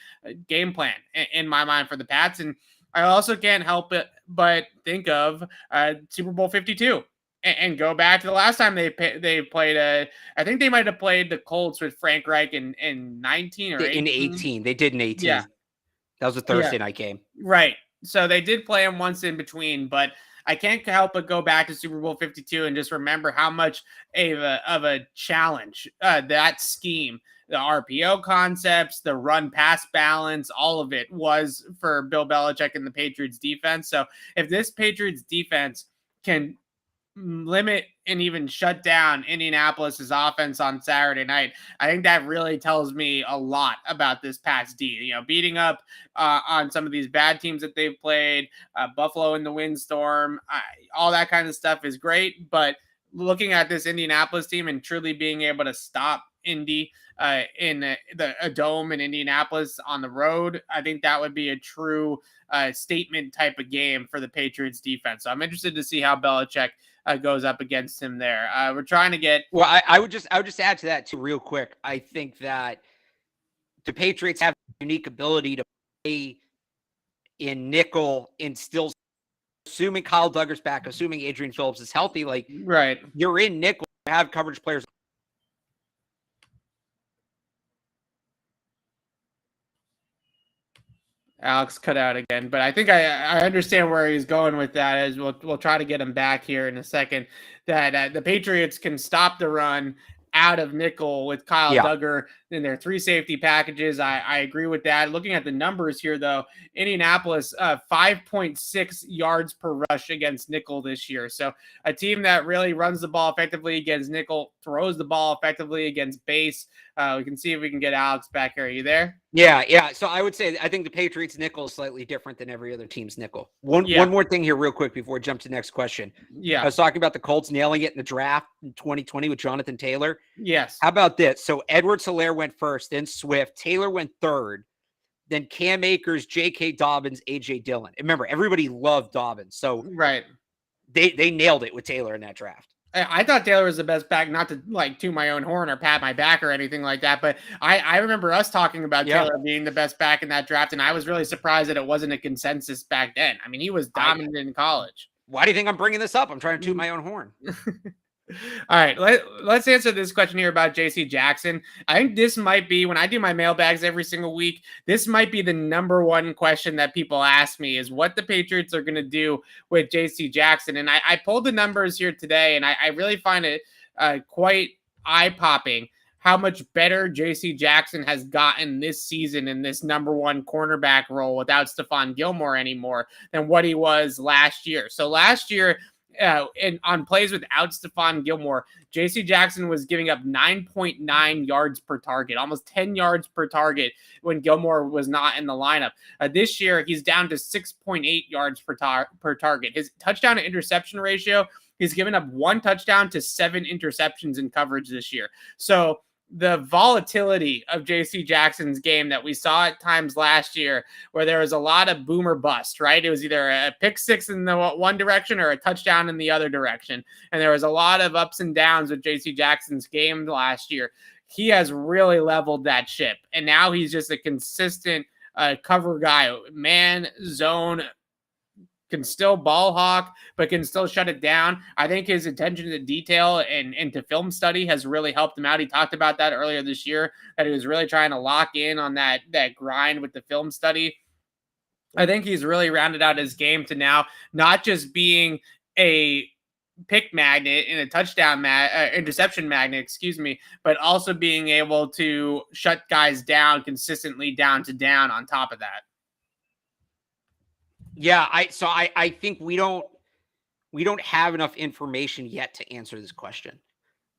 game plan in my mind for the Pats. And I also can't help it but think of Super Bowl 52 and go back to the last time they played. I think they might have played the Colts with Frank Reich in 19 or 18. In 18. They did in 18. Yeah. That was a Thursday night game. Right. So they did play them once in between, but I can't help but go back to Super Bowl 52 and just remember how much of a challenge that scheme, the RPO concepts, the run-pass balance, all of it was for Bill Belichick and the Patriots defense. So if this Patriots defense can limit and even shut down Indianapolis's offense on Saturday night, I think that really tells me a lot about this Pats D. Beating up on some of these bad teams that they've played, Buffalo in the windstorm, all that kind of stuff is great. But looking at this Indianapolis team and truly being able to stop Indy in a dome in Indianapolis on the road, I think that would be a true statement type of game for the Patriots defense. So I'm interested to see how Belichick goes up against him there. We're trying to get. Well, I would just add to that too, real quick. I think that the Patriots have a unique ability to play in nickel and still, assuming Kyle Duggar's back, assuming Adrian Phillips is healthy, like you're in nickel, you have coverage players. Alex cut out again, but I think I understand where he's going with that. As we'll try to get him back here in a second. That the Patriots can stop the run out of nickel with Kyle Duggar in their 3 safety packages. I agree with that. Looking at the numbers here, though, Indianapolis 5.6 yards per rush against nickel this year. So a team that really runs the ball effectively against nickel, throws the ball effectively against base. We can see if we can get Alex back here. Are you there? Yeah. So I would say I think the Patriots nickel is slightly different than every other team's nickel. One more thing here real quick before we jump to the next question. Yeah. I was talking about the Colts nailing it in the draft in 2020 with Jonathan Taylor. Yes. How about this? So Edwards-Helaire went first, then Swift. Taylor went third. Then Cam Akers, J.K. Dobbins, A.J. Dillon. And remember, everybody loved Dobbins. So right. They nailed it with Taylor in that draft. I thought Taylor was the best back, not to like to my own horn or pat my back or anything like that. But I remember us talking about Taylor being the best back in that draft. And I was really surprised that it wasn't a consensus back then. I mean, he was dominant in college. Why do you think I'm bringing this up? I'm trying to toot my own horn. All right, let's answer this question here about JC Jackson. I think this might be, when I do my mailbags every single week, this might be the number one question that people ask me is what the Patriots are going to do with JC Jackson. And I pulled the numbers here today, and I really find it quite eye-popping how much better JC Jackson has gotten this season in this number one cornerback role without Stephon Gilmore anymore than what he was last year. So last year, and on plays without Stephon Gilmore, J.C. Jackson was giving up 9.9 yards per target, almost 10 yards per target when Gilmore was not in the lineup. This year, he's down to 6.8 yards per target. His touchdown to interception ratio, he's given up 1 touchdown to 7 interceptions in coverage this year. So the volatility of J.C. Jackson's game that we saw at times last year where there was a lot of boomer bust, right? It was either a pick six in the one direction or a touchdown in the other direction. And there was a lot of ups and downs with J.C. Jackson's game last year. He has really leveled that ship. And now he's just a consistent cover guy, man, zone, can still ball hawk, but can still shut it down. I think his attention to detail and to film study has really helped him out. He talked about that earlier this year, that he was really trying to lock in on that grind with the film study. I think he's really rounded out his game to now not just being a pick magnet and a touchdown interception magnet, but also being able to shut guys down consistently down to down on top of that. Yeah, I think we don't have enough information yet to answer this question.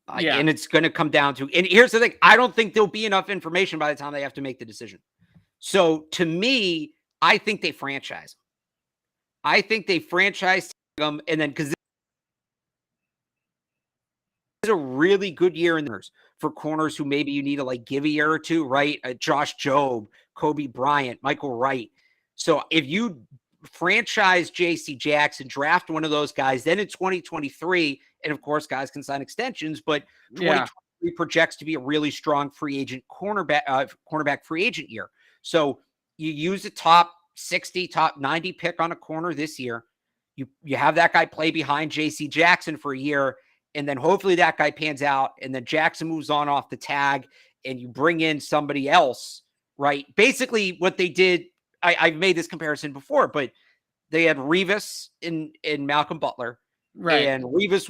And it's going to come down to, and here's the thing, I don't think there'll be enough information by the time they have to make the decision. So to me, I think they franchise. I think they franchise them, and then because this is a really good year in the for corners who maybe you need to like give a year or two, right? Josh Jobe, Kobe Bryant, Michael Wright. So if you franchise J.C. Jackson, draft one of those guys, then in 2023, and of course, guys can sign extensions, but 2023 projects to be a really strong free agent cornerback free agent year. So you use a top 60, top 90 pick on a corner this year. You have that guy play behind J.C. Jackson for a year, and then hopefully that guy pans out, and then Jackson moves on off the tag, and you bring in somebody else, right? Basically what they did, I've made this comparison before, but they had Revis in Malcolm Butler, right? And Revis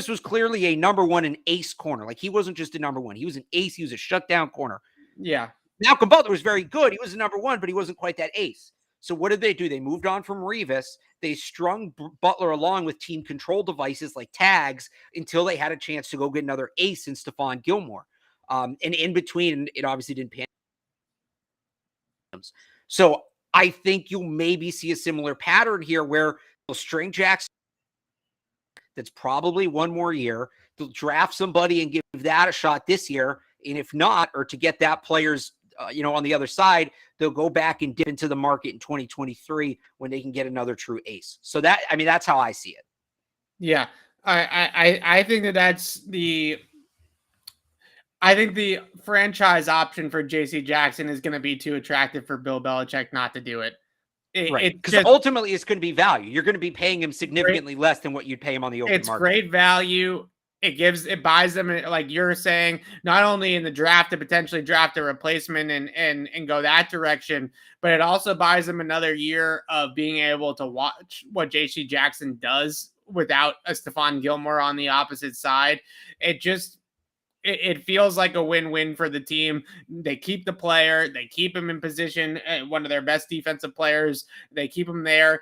was clearly a number one and ace corner. Like he wasn't just a number one; he was an ace. He was a shutdown corner. Yeah. Malcolm Butler was very good. He was a number one, but he wasn't quite that ace. So what did they do? They moved on from Revis. They strung Butler along with team control devices like tags until they had a chance to go get another ace in Stephon Gilmore. And in between, it obviously didn't pan. So I think you'll maybe see a similar pattern here where they'll string Jackson. That's probably one more year. They'll draft somebody and give that a shot this year. And if not, or to get that player's, on the other side, they'll go back and dip into the market in 2023 when they can get another true ace. So that's how I see it. Yeah. I think I think the franchise option for J.C. Jackson is going to be too attractive for Bill Belichick not to do it. Right. Because ultimately it's going to be value. You're going to be paying him significantly less than what you'd pay him on the open market. It's great value. It buys them, like you're saying, not only in the draft to potentially draft a replacement and go that direction, but it also buys them another year of being able to watch what J.C. Jackson does without a Stephon Gilmore on the opposite side. it feels like a win-win for the team. They keep the player, they keep him in position, one of their best defensive players. They keep him there.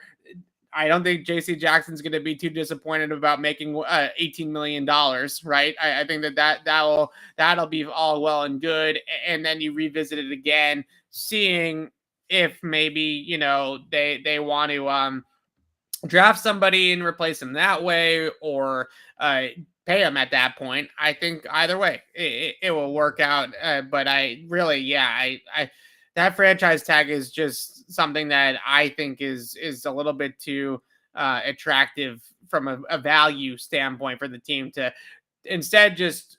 I don't think JC Jackson's going to be too disappointed about making $18 million, right? I think that'll be all well and good. And then you revisit it again, seeing if maybe, they want to draft somebody and replace him that way, or pay him at that point. I think either way, it will work out. But that franchise tag is just something that I think is a little bit too attractive from a value standpoint for the team to instead just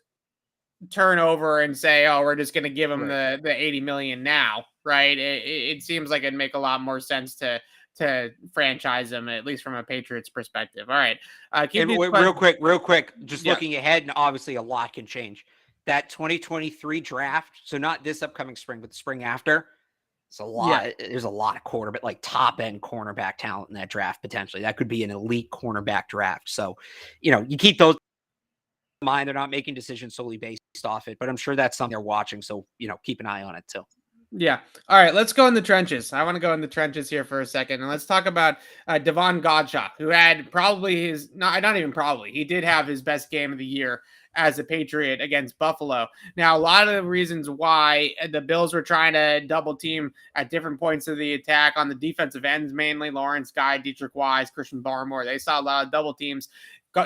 turn over and say, oh, we're just going to give him the 80 million now. Right. It seems like it'd make a lot more sense to franchise him, at least from a Patriots perspective. All right. Real quick, just looking ahead, and obviously a lot can change. That 2023 draft, so not this upcoming spring, but the spring after, it's a lot. Yeah. There's a lot of quarterback, like top end cornerback talent in that draft potentially. That could be an elite cornerback draft. So, you keep those in mind. They're not making decisions solely based off it, but I'm sure that's something they're watching. So, keep an eye on it too. Yeah. All right. Let's go in the trenches. I want to go in the trenches here for a second. And let's talk about Davon Godchaux, who had probably he did have his best game of the year as a Patriot against Buffalo. Now, a lot of the reasons why the Bills were trying to double team at different points of the attack on the defensive ends, mainly Lawrence Guy, Dietrich Wise, Christian Barmore, they saw a lot of double teams.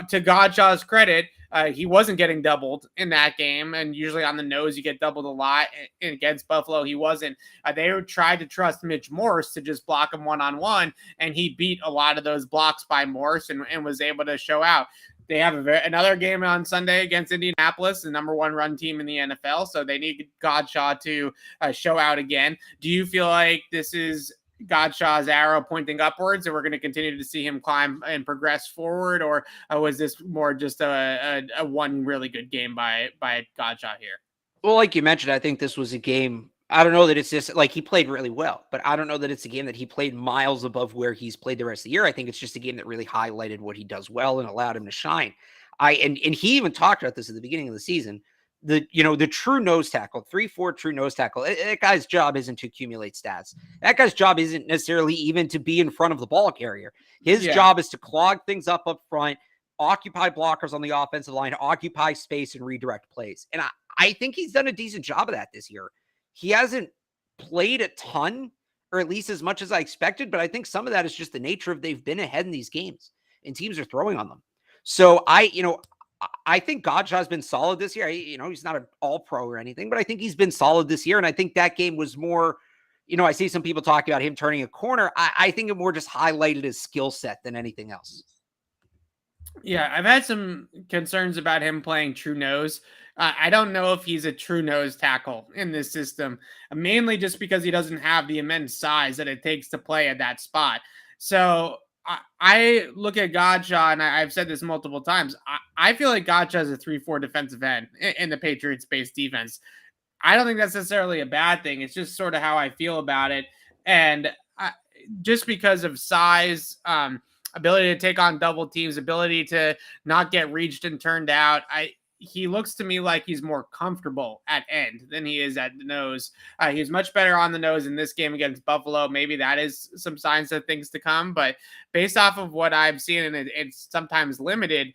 To Godchaux's credit, he wasn't getting doubled in that game, and usually on the nose you get doubled a lot. Against Buffalo, he wasn't. They tried to trust Mitch Morse to just block him one-on-one, and he beat a lot of those blocks by Morse and was able to show out. They have another game on Sunday against Indianapolis, the number one run team in the NFL, so they need Godchaux to show out again. Do you feel like this is Godchaux's arrow pointing upwards, and we're going to continue to see him climb and progress forward, or was this more just a one really good game by Godchaux here? Well, like you mentioned, I think this was a game. I don't know that it's just like he played really well, but I don't know that it's a game that he played miles above where he's played the rest of the year. I think it's just a game that really highlighted what he does well and allowed him to shine. And he even talked about this at the beginning of the season. The true nose tackle, 3-4 true nose tackle, that guy's job isn't to accumulate stats. That guy's job isn't necessarily even to be in front of the ball carrier. His job is to clog things up front, occupy blockers on the offensive line, occupy space, and redirect plays. And I think he's done a decent job of that this year. He hasn't played a ton, or at least as much as I expected, but I think some of that is just the nature of they've been ahead in these games, and teams are throwing on them. So I think Godchaux has been solid this year. He's not an all-pro or anything, but I think he's been solid this year. And I think that game was more, I see some people talking about him turning a corner. I think it more just highlighted his skill set than anything else. Yeah, I've had some concerns about him playing true nose. I don't know if he's a true nose tackle in this system, mainly just because he doesn't have the immense size that it takes to play at that spot. So I look at Godchaux, and I've said this multiple times. I feel like Godchaux is a 3-4 defensive end in the Patriots-based defense. I don't think that's necessarily a bad thing. It's just sort of how I feel about it. And just because of size, ability to take on double teams, ability to not get reached and turned out, he looks to me like he's more comfortable at end than he is at the nose. He's much better on the nose in this game against Buffalo. Maybe that is some signs of things to come, but based off of what I've seen, and it's sometimes limited,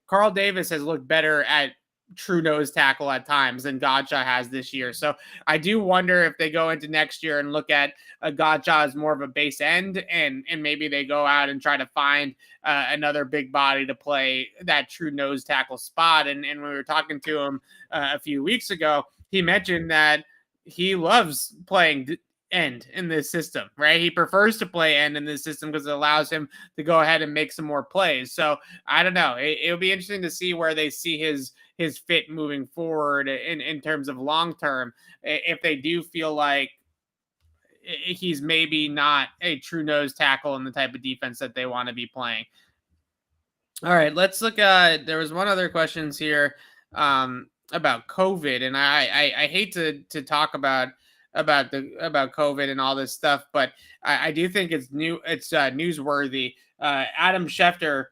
Carl Davis has looked better at true nose tackle at times than Godchaux has this year. So I do wonder if they go into next year and look at Godchaux as more of a base end, and maybe they go out and try to find another big body to play that true nose tackle spot. And when we were talking to him a few weeks ago, he mentioned that he loves playing end in this system, right? He prefers to play end in this system because it allows him to go ahead and make some more plays. So I don't know. It'll be interesting to see where they see his fit moving forward in terms of long term, if they do feel like he's maybe not a true nose tackle in the type of defense that they want to be playing. All right, let's look at, there was one other questions here about COVID, and I hate to talk about COVID and all this stuff, but I do think it's newsworthy. Adam Schefter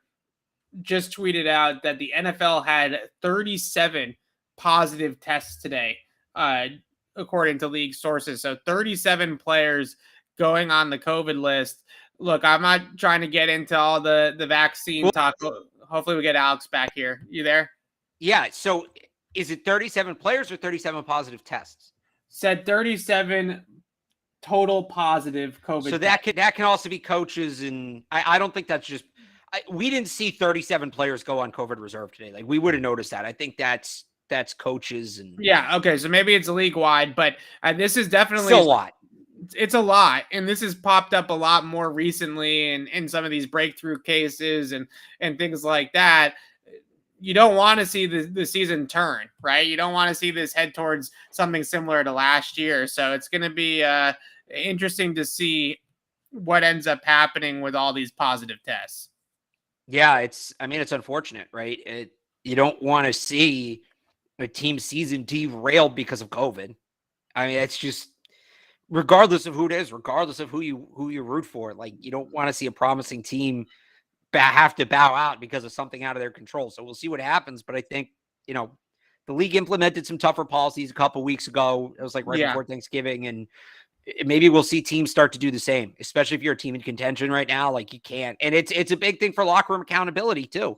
just tweeted out that the NFL had 37 positive tests today, according to league sources. So 37 players going on the COVID list. Look, I'm not trying to get into all the vaccine talk. Hopefully we get Alex back here. You there? Yeah. So is it 37 players or 37 positive tests? Said 37 total positive COVID. So that can also be coaches, and I don't think that's just. We didn't see 37 players go on COVID reserve today. Like, we would have noticed that. I think that's coaches and yeah. Okay, so maybe it's league wide, but this is definitely still a lot. It's a lot, and this has popped up a lot more recently in some of these breakthrough cases and things like that. You don't want to see the season turn, right? You don't want to see this head towards something similar to last year. So it's going to be interesting to see what ends up happening with all these positive tests. Yeah, it's unfortunate, right? You don't want to see a team season derailed because of COVID. I mean, it's just, regardless of who it is, regardless of who you root for, like, you don't want to see a promising team have to bow out because of something out of their control. So we'll see what happens. But I think, the league implemented some tougher policies a couple weeks ago. It was like before Thanksgiving, and maybe we'll see teams start to do the same, especially if you're a team in contention right now. Like, you can't, and it's a big thing for locker room accountability too.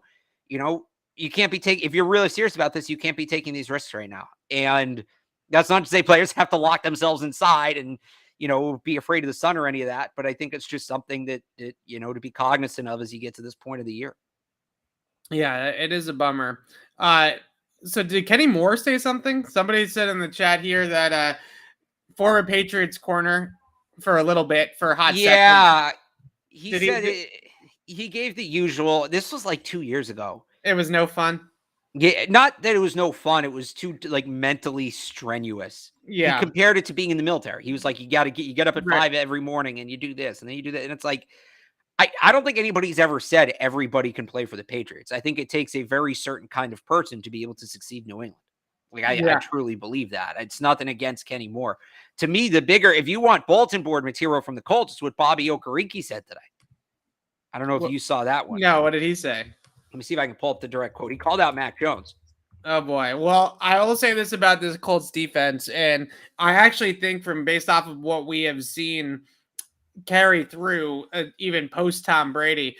You can't be taking, if you're really serious about this, you can't be taking these risks right now. And that's not to say players have to lock themselves inside and, be afraid of the sun or any of that. But I think it's just something that to be cognizant of as you get to this point of the year. Yeah, it is a bummer. So did Kenny Moore say something? Somebody said in the chat here that former Patriots corner for a little bit for a hot second. Yeah, he gave the usual. This was like 2 years ago. It was no fun. Yeah, not that it was no fun. It was too mentally strenuous. Yeah, he compared it to being in the military. He was like, you get up at 5 every morning and you do this and then you do that, and it's like, I don't think anybody's ever said everybody can play for the Patriots. I think it takes a very certain kind of person to be able to succeed in New England. Like, I truly believe that. It's nothing against Kenny Moore. To me, the bigger, if you want bulletin board material from the Colts, it's what Bobby Okereke said today. I don't know if you saw that one. No, what did he say? Let me see if I can pull up the direct quote. He called out Mac Jones. Oh boy. Well, I will say this about this Colts defense, and I actually think based off of what we have seen carry through even post Tom Brady,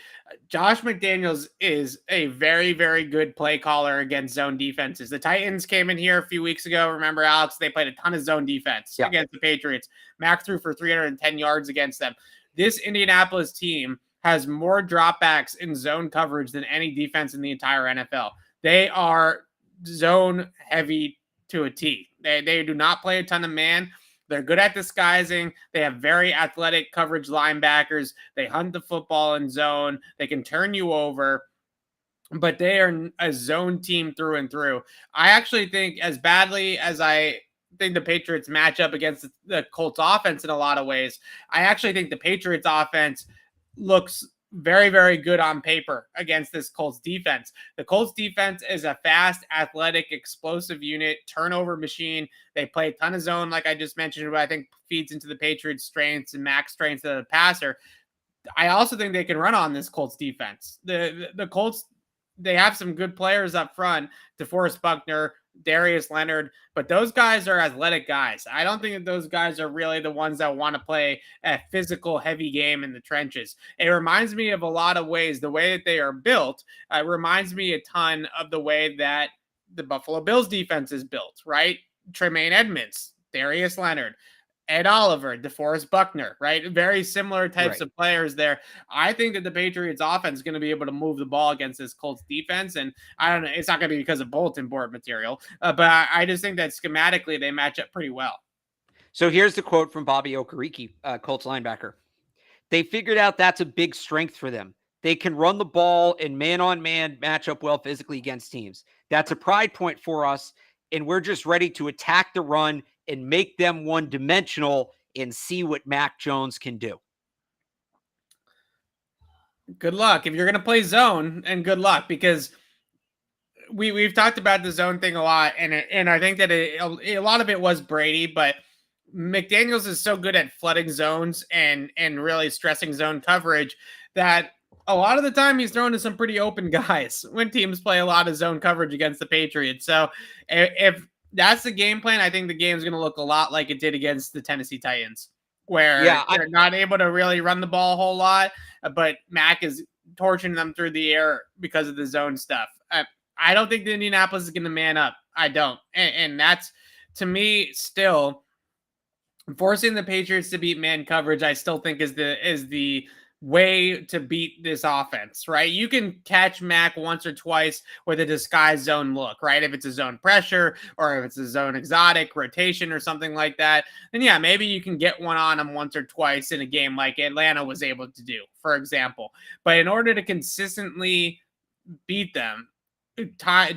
Josh McDaniels is a very, very good play caller against zone defenses. The Titans came in here a few weeks ago. Remember, Alex, they played a ton of zone defense against the Patriots. Mac threw for 310 yards against them. This Indianapolis team has more dropbacks in zone coverage than any defense in the entire NFL. They are zone heavy to a T. They do not play a ton of man. They're good at disguising. They have very athletic coverage linebackers. They hunt the football in zone. They can turn you over, but they are a zone team through and through. I actually think, as badly as I think the Patriots match up against the Colts offense in a lot of ways, I actually think the Patriots offense looks very, very good on paper against this Colts defense. The Colts defense is a fast, athletic, explosive unit, turnover machine. They play a ton of zone, like I just mentioned, but I think feeds into the Patriots' strengths and Mac's strengths of the passer. I also think they can run on this Colts defense. The Colts, they have some good players up front, DeForest Buckner, Darius Leonard, but those guys are athletic guys. I don't think that those guys are really the ones that want to play a physical, heavy game in the trenches. It reminds me of a lot of ways, the way that they are built, reminds me a ton of the way that the Buffalo Bills defense is built, right? Tremaine Edmonds, Darius Leonard, Ed Oliver, DeForest Buckner, right? Very similar types of players there. I think that the Patriots offense is going to be able to move the ball against this Colts defense. And I don't know, it's not going to be because of bulletin board material, but I just think that schematically they match up pretty well. So here's the quote from Bobby Okereke, Colts linebacker. They figured out that's a big strength for them. They can run the ball and man-on-man match up well physically against teams. That's a pride point for us, and we're just ready to attack the run and make them one-dimensional and see what Mac Jones can do. Good luck if you're going to play zone, and good luck, because we've talked about the zone thing a lot, and I think that a lot of it was Brady, but McDaniels is so good at flooding zones and really stressing zone coverage that a lot of the time he's thrown to some pretty open guys when teams play a lot of zone coverage against the Patriots. So if that's the game plan, I think the game's going to look a lot like it did against the Tennessee Titans, where they're not able to really run the ball a whole lot, but Mac is torching them through the air because of the zone stuff. I don't think the Indianapolis is going to man up. I don't. And that's, to me, still forcing the Patriots to beat man coverage, I still think is the way to beat this offense, right? You can catch Mac once or twice with a disguised zone look, right? If it's a zone pressure or if it's a zone exotic rotation or something like that, then yeah, maybe you can get one on him once or twice in a game like Atlanta was able to do, for example. But in order to consistently beat them,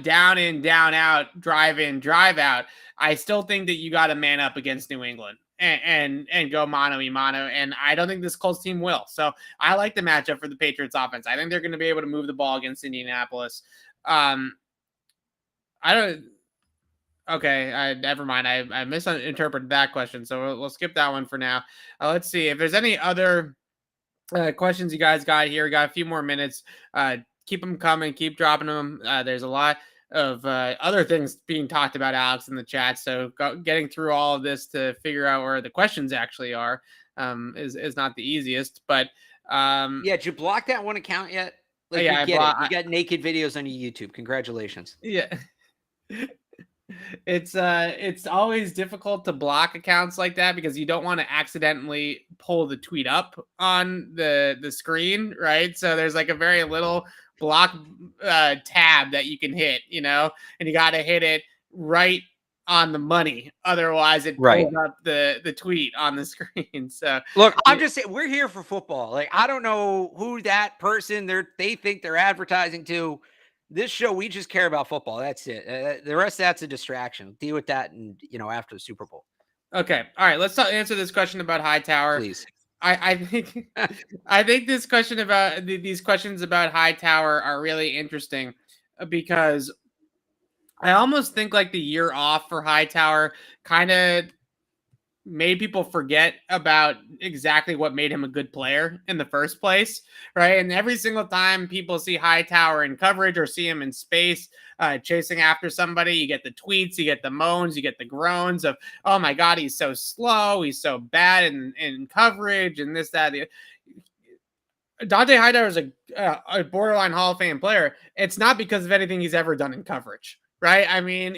down in, down out, drive in, drive out, I still think that you got to man up against New England and go mano a mano. And I don't think this Colts team will. So I like the matchup for the Patriots offense. I think they're going to be able to move the ball against Indianapolis. I don't. Okay, never mind. I misinterpreted that question, so we'll skip that one for now. Let's see if there's any other questions you guys got here. We got a few more minutes. Keep them coming. Keep dropping them. There's a lot of other things being talked about, Alex, in the chat. So getting through all of this to figure out where the questions actually are is not the easiest. But did you block that one account yet? Like, yeah, you got naked videos on your YouTube. Congratulations. Yeah. It's always difficult to block accounts like that because you don't want to accidentally pull the tweet up on the screen, right? So there's like a very little block tab that you can hit, and you got to hit it right on the money, otherwise it pulls up the tweet on the screen. So look, I'm just saying, we're here for football. Like, I don't know who that person they think they're advertising to. This show, we just care about football. That's it. The rest, that's a distraction. Deal with that, and after the Super Bowl. Okay, all right. Let's answer this question about Hightower, please. I think I think this question about these questions about Hightower are really interesting because I almost think like the year off for Hightower kind of made people forget about exactly what made him a good player in the first place, right? And every single time people see Hightower in coverage or see him in space chasing after somebody, you get the tweets, you get the moans, you get the groans of, oh my God, he's so slow, he's so bad in coverage and this, that. Dante Hightower is a borderline Hall of Fame player. It's not because of anything he's ever done in coverage, right? I mean,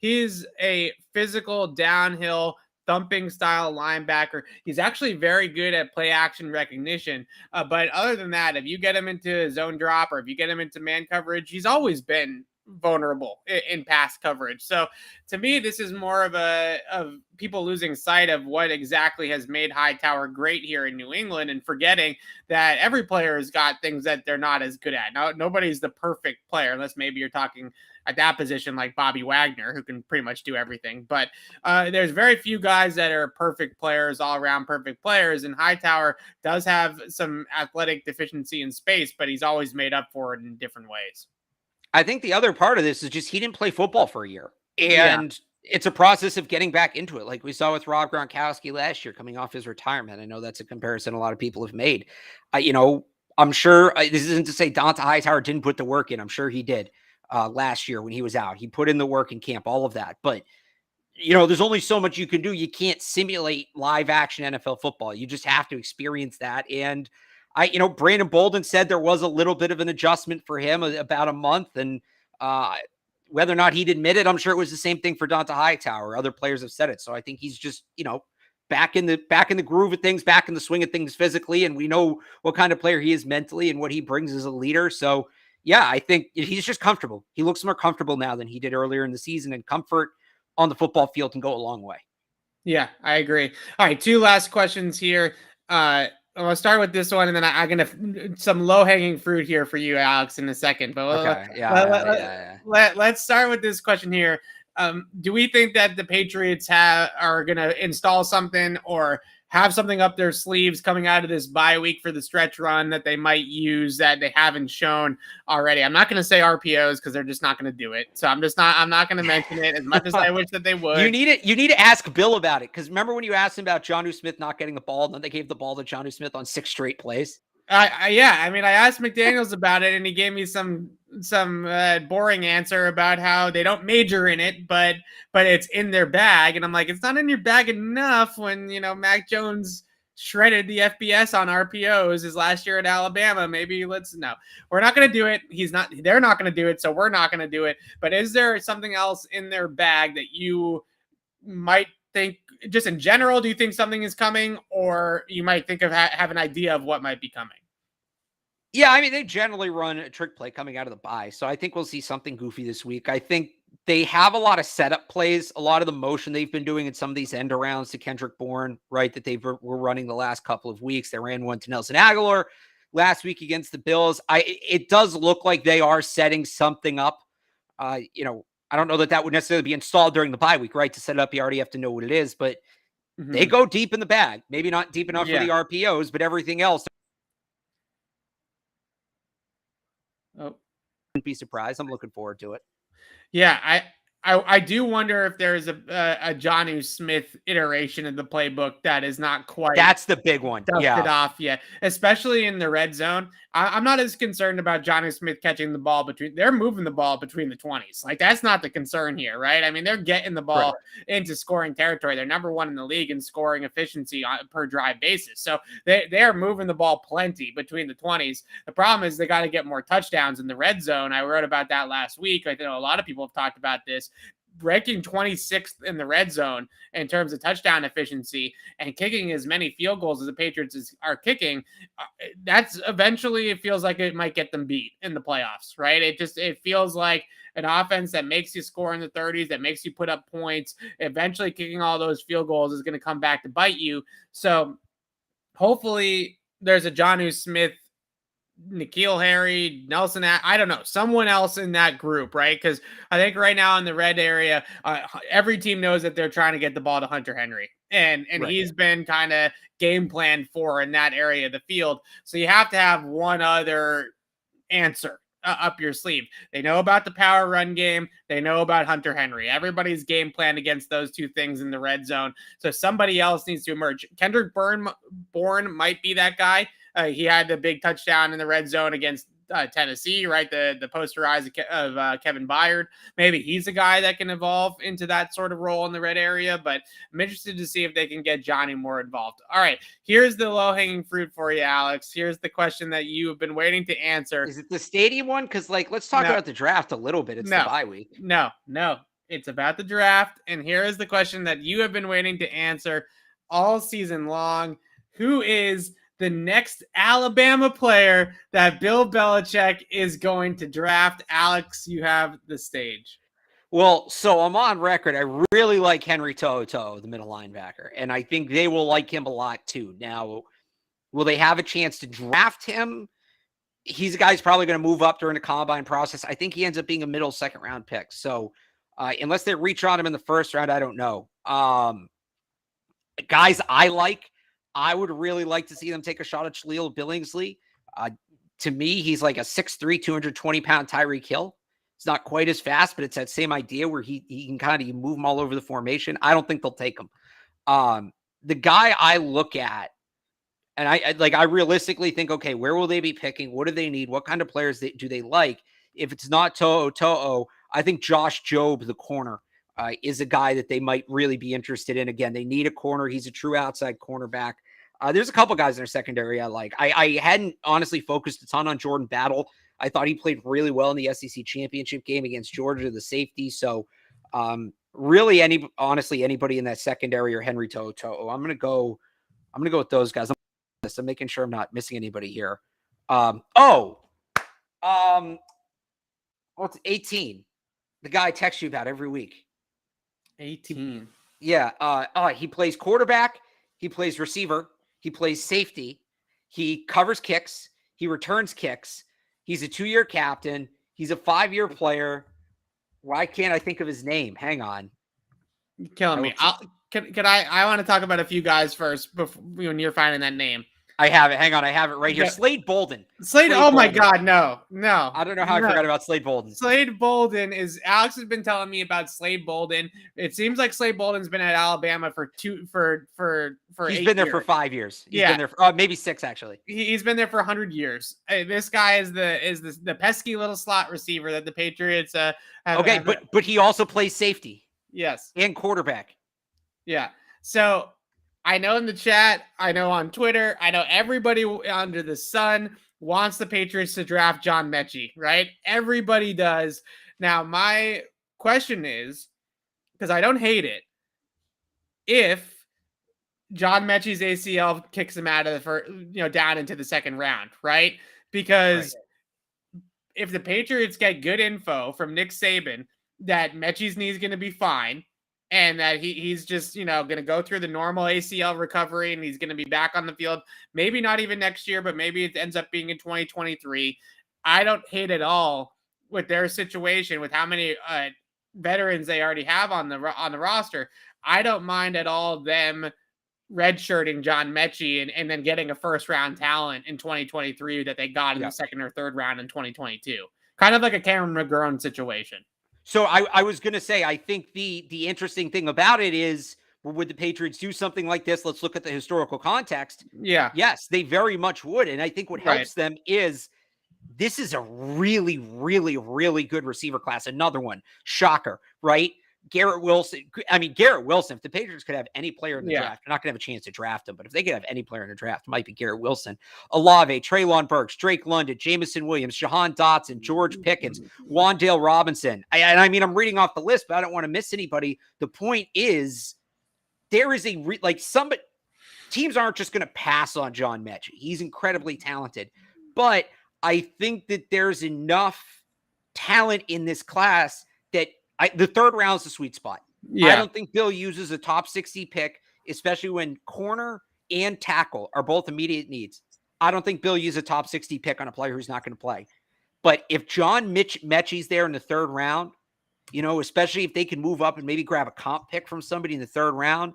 he's a physical downhill thumping style linebacker. He's actually very good at play action recognition. But other than that, if you get him into zone drop or if you get him into man coverage, he's always been vulnerable in pass coverage. So to me, this is more of people losing sight of what exactly has made Hightower great here in New England and forgetting that every player has got things that they're not as good at. Now, nobody's the perfect player, unless maybe you're talking at that position like Bobby Wagner, who can pretty much do everything. But there's very few guys that are perfect players, all around perfect players. And Hightower does have some athletic deficiency in space, but he's always made up for it in different ways. I think the other part of this is just he didn't play football for a year. And it's a process of getting back into it. Like we saw with Rob Gronkowski last year coming off his retirement. I know that's a comparison a lot of people have made. I'm sure this isn't to say Dante Hightower didn't put the work in. I'm sure he did last year when he was out. He put in the work in camp, all of that. But, there's only so much you can do. You can't simulate live action NFL football. You just have to experience that. And Brandon Bolden said there was a little bit of an adjustment for him about a month. And whether or not he'd admit it, I'm sure it was the same thing for Dante Hightower. Other players have said it. So I think he's just, back in the groove of things, back in the swing of things physically. And we know what kind of player he is mentally and what he brings as a leader. So yeah, I think he's just comfortable. He looks more comfortable now than he did earlier in the season, and comfort on the football field can go a long way. Yeah, I agree. All right, two last questions here. I'll start with this one, and then I'm gonna some low hanging fruit here for you, Alex, in a second. But let's start with this question here. Do we think that the Patriots are gonna install something or have something up their sleeves coming out of this bye week for the stretch run that they might use that they haven't shown already? I'm not going to say RPOs because they're just not going to do it. So I'm not going to mention it as much as I wish that they would. You need to ask Bill about it. Because remember when you asked him about Jonnu Smith not getting the ball, and then they gave the ball to Jonnu Smith on 6 straight plays? Yeah. I mean, I asked McDaniels about it, and he gave me some boring answer about how they don't major in it, but it's in their bag. And I'm like, it's not in your bag enough when Mac Jones shredded the FBS on RPOs his last year at Alabama. Maybe we're not going to do it. They're not going to do it, so we're not going to do it. But is there something else in their bag that you might think, just in general, do you think something is coming, or you might think of have an idea of what might be coming? Yeah, I mean, they generally run a trick play coming out of the bye, so I think we'll see something goofy this week. I think they have a lot of setup plays, a lot of the motion they've been doing in some of these end arounds to Kendrick Bourne, right, that were running the last couple of weeks. They ran one to Nelson Aguilar last week against the Bills. It does look like they are setting something up. I don't know that would necessarily be installed during the bye week, right? To set it up, you already have to know what it is, but they go deep in the bag. Maybe not deep enough for the RPOs, but everything else. Oh, Wouldn't be surprised. I'm looking forward to it. Yeah, I do wonder if there's a Jonnu Smith iteration of the playbook that is not quite. That's the big one. Dusted off yet, especially in the red zone. I'm not as concerned about Jonnu Smith catching the ball they're moving the ball between the 20s. Like, that's not the concern here, right? I mean, they're getting the ball into scoring territory. They're number one in the league in scoring efficiency on per drive basis. So they are moving the ball plenty between the 20s. The problem is they got to get more touchdowns in the red zone. I wrote about that last week. I know a lot of people have talked about this. Ranking 26th in the red zone in terms of touchdown efficiency and kicking as many field goals as the Patriots are kicking, that's eventually, it feels like it might get them beat in the playoffs, right? It feels like an offense that makes you score in the 30s, that makes you put up points. Eventually kicking all those field goals is going to come back to bite you. So hopefully there's a Jonnu Smith, N'Keal Harry, Nelson, I don't know, someone else in that group, right? Because I think right now in the red area, every team knows that they're trying to get the ball to Hunter Henry. And he's been kind of game planned for in that area of the field. So you have to have one other answer up your sleeve. They know about the power run game. They know about Hunter Henry. Everybody's game plan against those two things in the red zone. So somebody else needs to emerge. Kendrick Bourne might be that guy. He had the big touchdown in the red zone against Tennessee, right? The poster eyes of Kevin Byard. Maybe he's a guy that can evolve into that sort of role in the red area, but I'm interested to see if they can get Johnny more involved. All right, here's the low-hanging fruit for you, Alex. Here's the question that you have been waiting to answer. Is it the stadium one? Because, let's talk about the draft a little bit. It's the bye week. No. It's about the draft, and here is the question that you have been waiting to answer all season long. Who is the next Alabama player that Bill Belichick is going to draft? Alex, you have the stage. Well, so I'm on record. I really like Henry To'oTo'o, the middle linebacker, and I think they will like him a lot too. Now, will they have a chance to draft him? He's a guy who's probably going to move up during the combine process. I think he ends up being a middle second round pick. So unless they reach on him in the first round, I don't know. Guys I would really like to see them take a shot at Shahlil Billingsley. To me, he's like a 6'3", 220-pound Tyreek Hill. It's not quite as fast, but it's that same idea where he can kind of move him all over the formation. I don't think they'll take him. The guy I look at, and I realistically think, okay, where will they be picking? What do they need? What kind of players do they like? If it's not To'oTo'o, I think Josh Jobe, the corner, is a guy that they might really be interested in. Again, they need a corner. He's a true outside cornerback. There's a couple guys in their secondary I like. I hadn't honestly focused a ton on Jordan Battle. I thought he played really well in the SEC championship game against Georgia, the safety. So really anybody in that secondary or Henry To'oTo'o. I'm gonna go with those guys. I'm making sure I'm not missing anybody here. What's 18? The guy I text you about every week. 18. Yeah. He plays quarterback. He plays receiver. He plays safety. He covers kicks. He returns kicks. He's a 2-year captain. He's a 5-year player. Why can't I think of his name? Hang on. You're killing me. I want to talk about a few guys first before when you're finding that name. I have it. Hang on. I have it right here. Yeah. Slade Bolden. Slade. Oh my God. No. I don't know how I forgot about Slade Bolden. Slade Bolden Alex has been telling me about Slade Bolden. It seems like Slade Bolden's been at Alabama for He's 8 been there years. for 5 years. He's been there maybe 6 actually. He's been there for 100 years. This guy is the pesky little slot receiver that the Patriots have. Okay, but he also plays safety. Yes. And quarterback. Yeah. So I know in the chat, I know on Twitter, I know everybody under the sun wants the Patriots to draft John Mechie, right? Everybody does. Now, my question is, because I don't hate it, if John Mechie's ACL kicks him out of the first, down into the second round, right? Because if the Patriots get good info from Nick Saban that Mechie's knee is going to be fine, and that he's just, going to go through the normal ACL recovery and he's going to be back on the field, maybe not even next year, but maybe it ends up being in 2023. I don't hate at all with their situation, with how many veterans they already have on the roster. I don't mind at all them redshirting John Mechie and then getting a first-round talent in 2023 that they got in the second or third round in 2022. Kind of like a Cameron McGurn situation. So I was going to say, I think the interesting thing about it is, would the Patriots do something like this? Let's look at the historical context. Yeah. Yes, they very much would. And I think what helps them is this is a really, really, really good receiver class. Another one. Shocker, right? Garrett Wilson. If the Patriots could have any player in the draft, they're not going to have a chance to draft him, but if they could have any player in the draft, it might be Garrett Wilson, Olave, Treylon Burks, Drake London, Jamison Williams, Jahan Dotson, George Pickens, Wan'Dale Robinson. I'm reading off the list, but I don't want to miss anybody. The point is, there is teams aren't just going to pass on John Mechie. He's incredibly talented, but I think that there's enough talent in this class that the third round is the sweet spot. I don't think Bill uses a top 60 pick, especially when corner and tackle are both immediate needs. I don't think Bill uses a top 60 pick on a player who's not going to play. But if John Mechie's there in the third round, especially if they can move up and maybe grab a comp pick from somebody in the third round,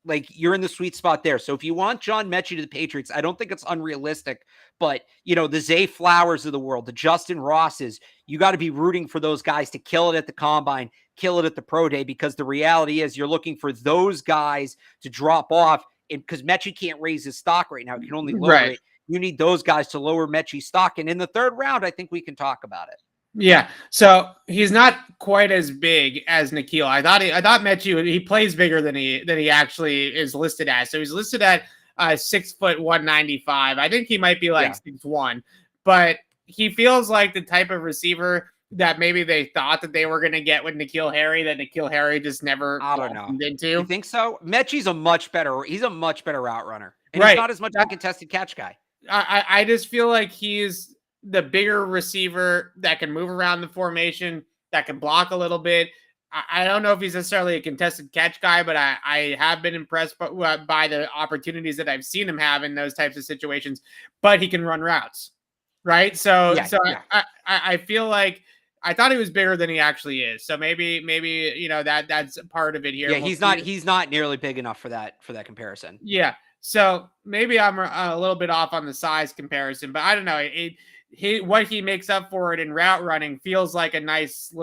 like, you're in the sweet spot there. So if you want John Mechie to the Patriots, I don't think it's unrealistic, but the Zay Flowers of the world, the Justin Rosses, you got to be rooting for those guys to kill it at the combine, kill it at the pro day, because the reality is you're looking for those guys to drop off, and because Mechie can't raise his stock right now, he can only lower it. You need those guys to lower Mechie's stock. And in the third round, I think we can talk about it. Yeah, so he's not quite as big as N'Keal. I thought Mechie, he plays bigger than he actually is listed as. So he's listed at 6 foot 195. I think he might be like 6'1", but he feels like the type of receiver that maybe they thought that they were going to get with N'Keal Harry, that N'Keal Harry just never into. You think so? Mechie's a much better route runner, and he's not as much a contested catch guy. I just feel like he's the bigger receiver that can move around the formation, that can block a little bit. I don't know if he's necessarily a contested catch guy, but I have been impressed by the opportunities that I've seen him have in those types of situations. But he can run routes, right? I feel like I thought he was bigger than he actually is. So maybe that's part of it here. Yeah, he's not nearly big enough for that comparison. Yeah. So maybe I'm a little bit off on the size comparison, but I don't know. What he makes up for it in route running feels like a nice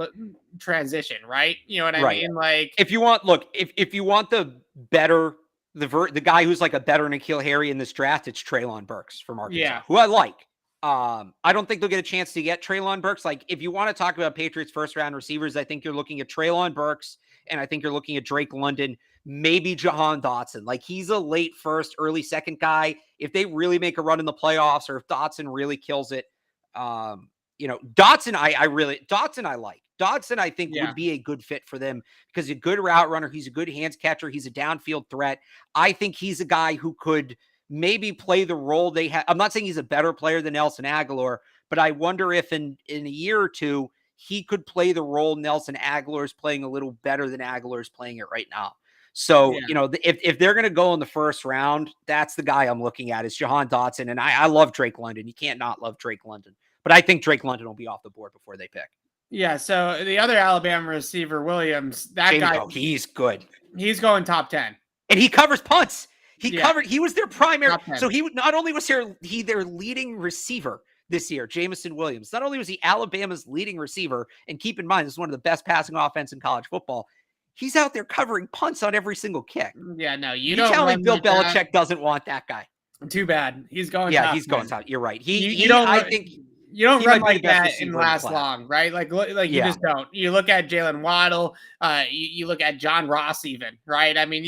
transition, right? You know what I mean? Like, if you want the guy who's like a better N'Keal Harry in this draft, it's Treylon Burks from Arkansas, who I like. I don't think they'll get a chance to get Treylon Burks. Like, if you want to talk about Patriots first round receivers, I think you're looking at Treylon Burks, and I think you're looking at Drake London, maybe Jahan Dotson. Like, he's a late first, early second guy. If they really make a run in the playoffs, or if Dotson really kills it, Dotson I like. Dotson, I think, would be a good fit for them because he's a good route runner. He's a good hands catcher. He's a downfield threat. I think he's a guy who could maybe play the role they have. I'm not saying he's a better player than Nelson Aguilar, but I wonder if in a year or two, he could play the role Nelson Aguilar is playing a little better than Aguilar is playing it right now. So, if they're going to go in the first round, that's the guy I'm looking at is Jahan Dotson. And I love Drake London. You can't not love Drake London. But I think Drake London will be off the board before they pick. Yeah, so the other Alabama receiver, Williams, guy, he's good. He's going top 10. And he covers punts. He covered. He was their primary. Top 10. So he not only was he their leading receiver this year, Jamison Williams. Not only was he Alabama's leading receiver, and keep in mind, this is one of the best passing offense in college football. He's out there covering punts on every single kick. Yeah, no, you don't tell me Bill like Belichick that. doesn't want that guy. Too bad. He's going. Yeah, top, he's going top. You're right. I think you don't run like that and last class. long, right? Like you just don't. You look at Jalen Waddle. You look at John Ross, even, right? I mean,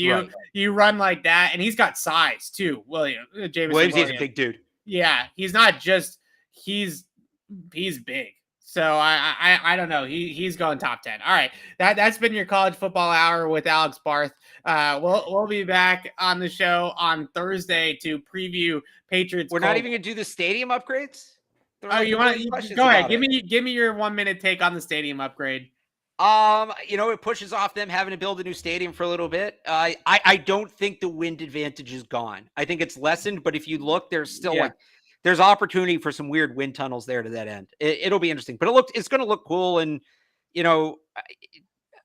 you run like that, and he's got size too. James Williams is a big dude. Yeah, he's not just he's big. So I don't know. He's going top 10. All right. That's been your college football hour with Alex Barth. We'll be back on the show on Thursday to preview Patriots. We're not even gonna do the stadium upgrades. Oh, you want to go ahead? Give me your 1 minute take on the stadium upgrade. It pushes off them having to build a new stadium for a little bit. I don't think the wind advantage is gone. I think it's lessened, but if you look, there's still there's opportunity for some weird wind tunnels there to that end. It'll be interesting, but it's going to look cool. And,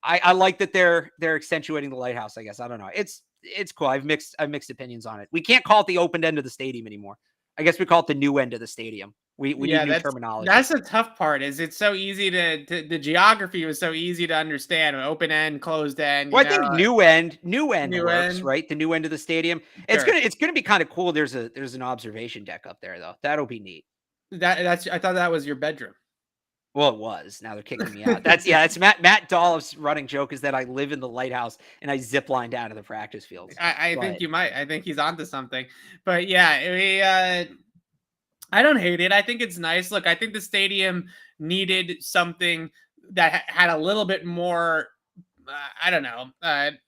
I like that they're accentuating the lighthouse, I guess. I don't know. It's cool. I've mixed opinions on it. We can't call it the open end of the stadium anymore. I guess we call it the new end of the stadium. We need new terminology. That's the tough part. Is it's so easy the geography was so easy to understand. Open end, closed end. Well, I think new end works, right? The new end of the stadium. Sure. It's gonna be kind of cool. There's an observation deck up there though. That'll be neat. I thought that was your bedroom. Well, it was. Now they're kicking me out. It's Matt Dollif's running joke is that I live in the lighthouse and I zip line down to the practice fields. I think you might. I think he's onto something. But yeah, I don't hate it. I think it's nice. Look, I think the stadium needed something that had a little bit more,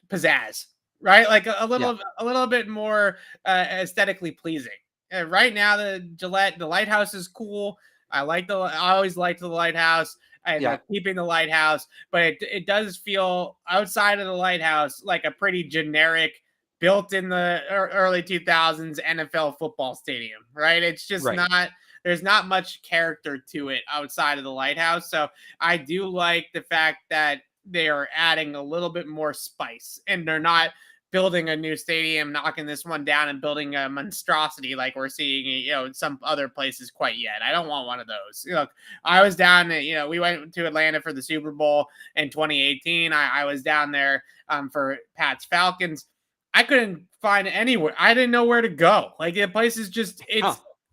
pizzazz, right? Like a little bit more aesthetically pleasing. Right now, the lighthouse is cool. I always liked the lighthouse. I keeping the lighthouse, but it does feel outside of the lighthouse like a pretty generic, built in the early 2000s NFL football stadium, right? It's just not, there's not much character to it outside of the lighthouse. So I do like the fact that they are adding a little bit more spice and they're not building a new stadium, knocking this one down and building a monstrosity like we're seeing, in some other places quite yet. I don't want one of those. Look, I was down, we went to Atlanta for the Super Bowl in 2018. I was down there for Pat's Falcons. I couldn't find anywhere. I didn't know where to go. Like the place is just, it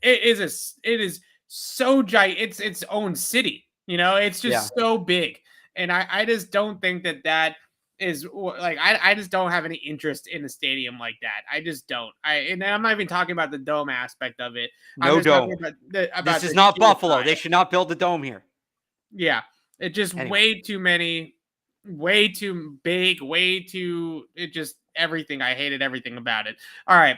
is so giant. It's its own city. It's just so big. And I just don't think that is like, I just don't have any interest in a stadium like that. I just don't. And I'm not even talking about the dome aspect of it. No dome. This is not Buffalo. Side. They should not build the dome here. Yeah. It just way too many, way too big, everything. I hated everything about it. All right.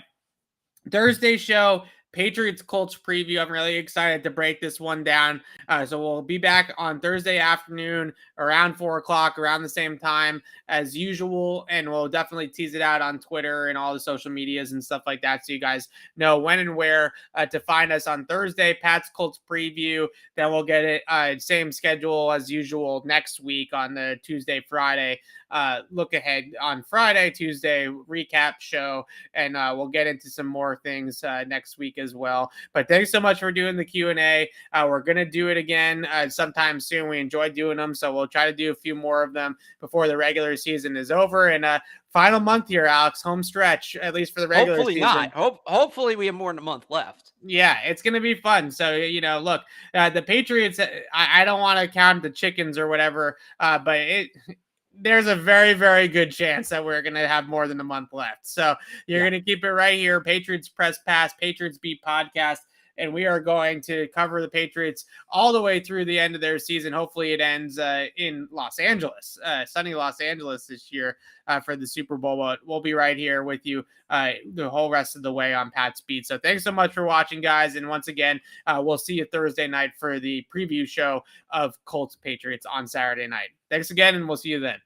Thursday show, Patriots Colts preview. I'm really excited to break this one down. So we'll be back on Thursday afternoon around 4:00, around the same time as usual. And we'll definitely tease it out on Twitter and all the social medias and stuff like that. So you guys know when and where to find us on Thursday, Pat's Colts preview. Then we'll get it same schedule as usual next week on the Tuesday, Friday. Look ahead on Friday, Tuesday recap show. And we'll get into some more things next week as well. But thanks so much for doing the Q&A. We're going to do it again sometime soon. We enjoy doing them. So we'll try to do a few more of them before the regular season is over. And final month here, Alex, home stretch, at least for the regular season. Hopefully we have more than a month left. Yeah, it's going to be fun. So, look, the Patriots, I don't want to count the chickens or whatever, but there's a very, very good chance that we're going to have more than a month left. So you're going to keep it right here. Patriots Press Pass, Patriots Beat Podcast. And we are going to cover the Patriots all the way through the end of their season. Hopefully it ends in Los Angeles, sunny Los Angeles this year for the Super Bowl. But we'll be right here with you the whole rest of the way on Pat's Beat. So thanks so much for watching, guys. And once again, we'll see you Thursday night for the preview show of Colts Patriots on Saturday night. Thanks again, and we'll see you then.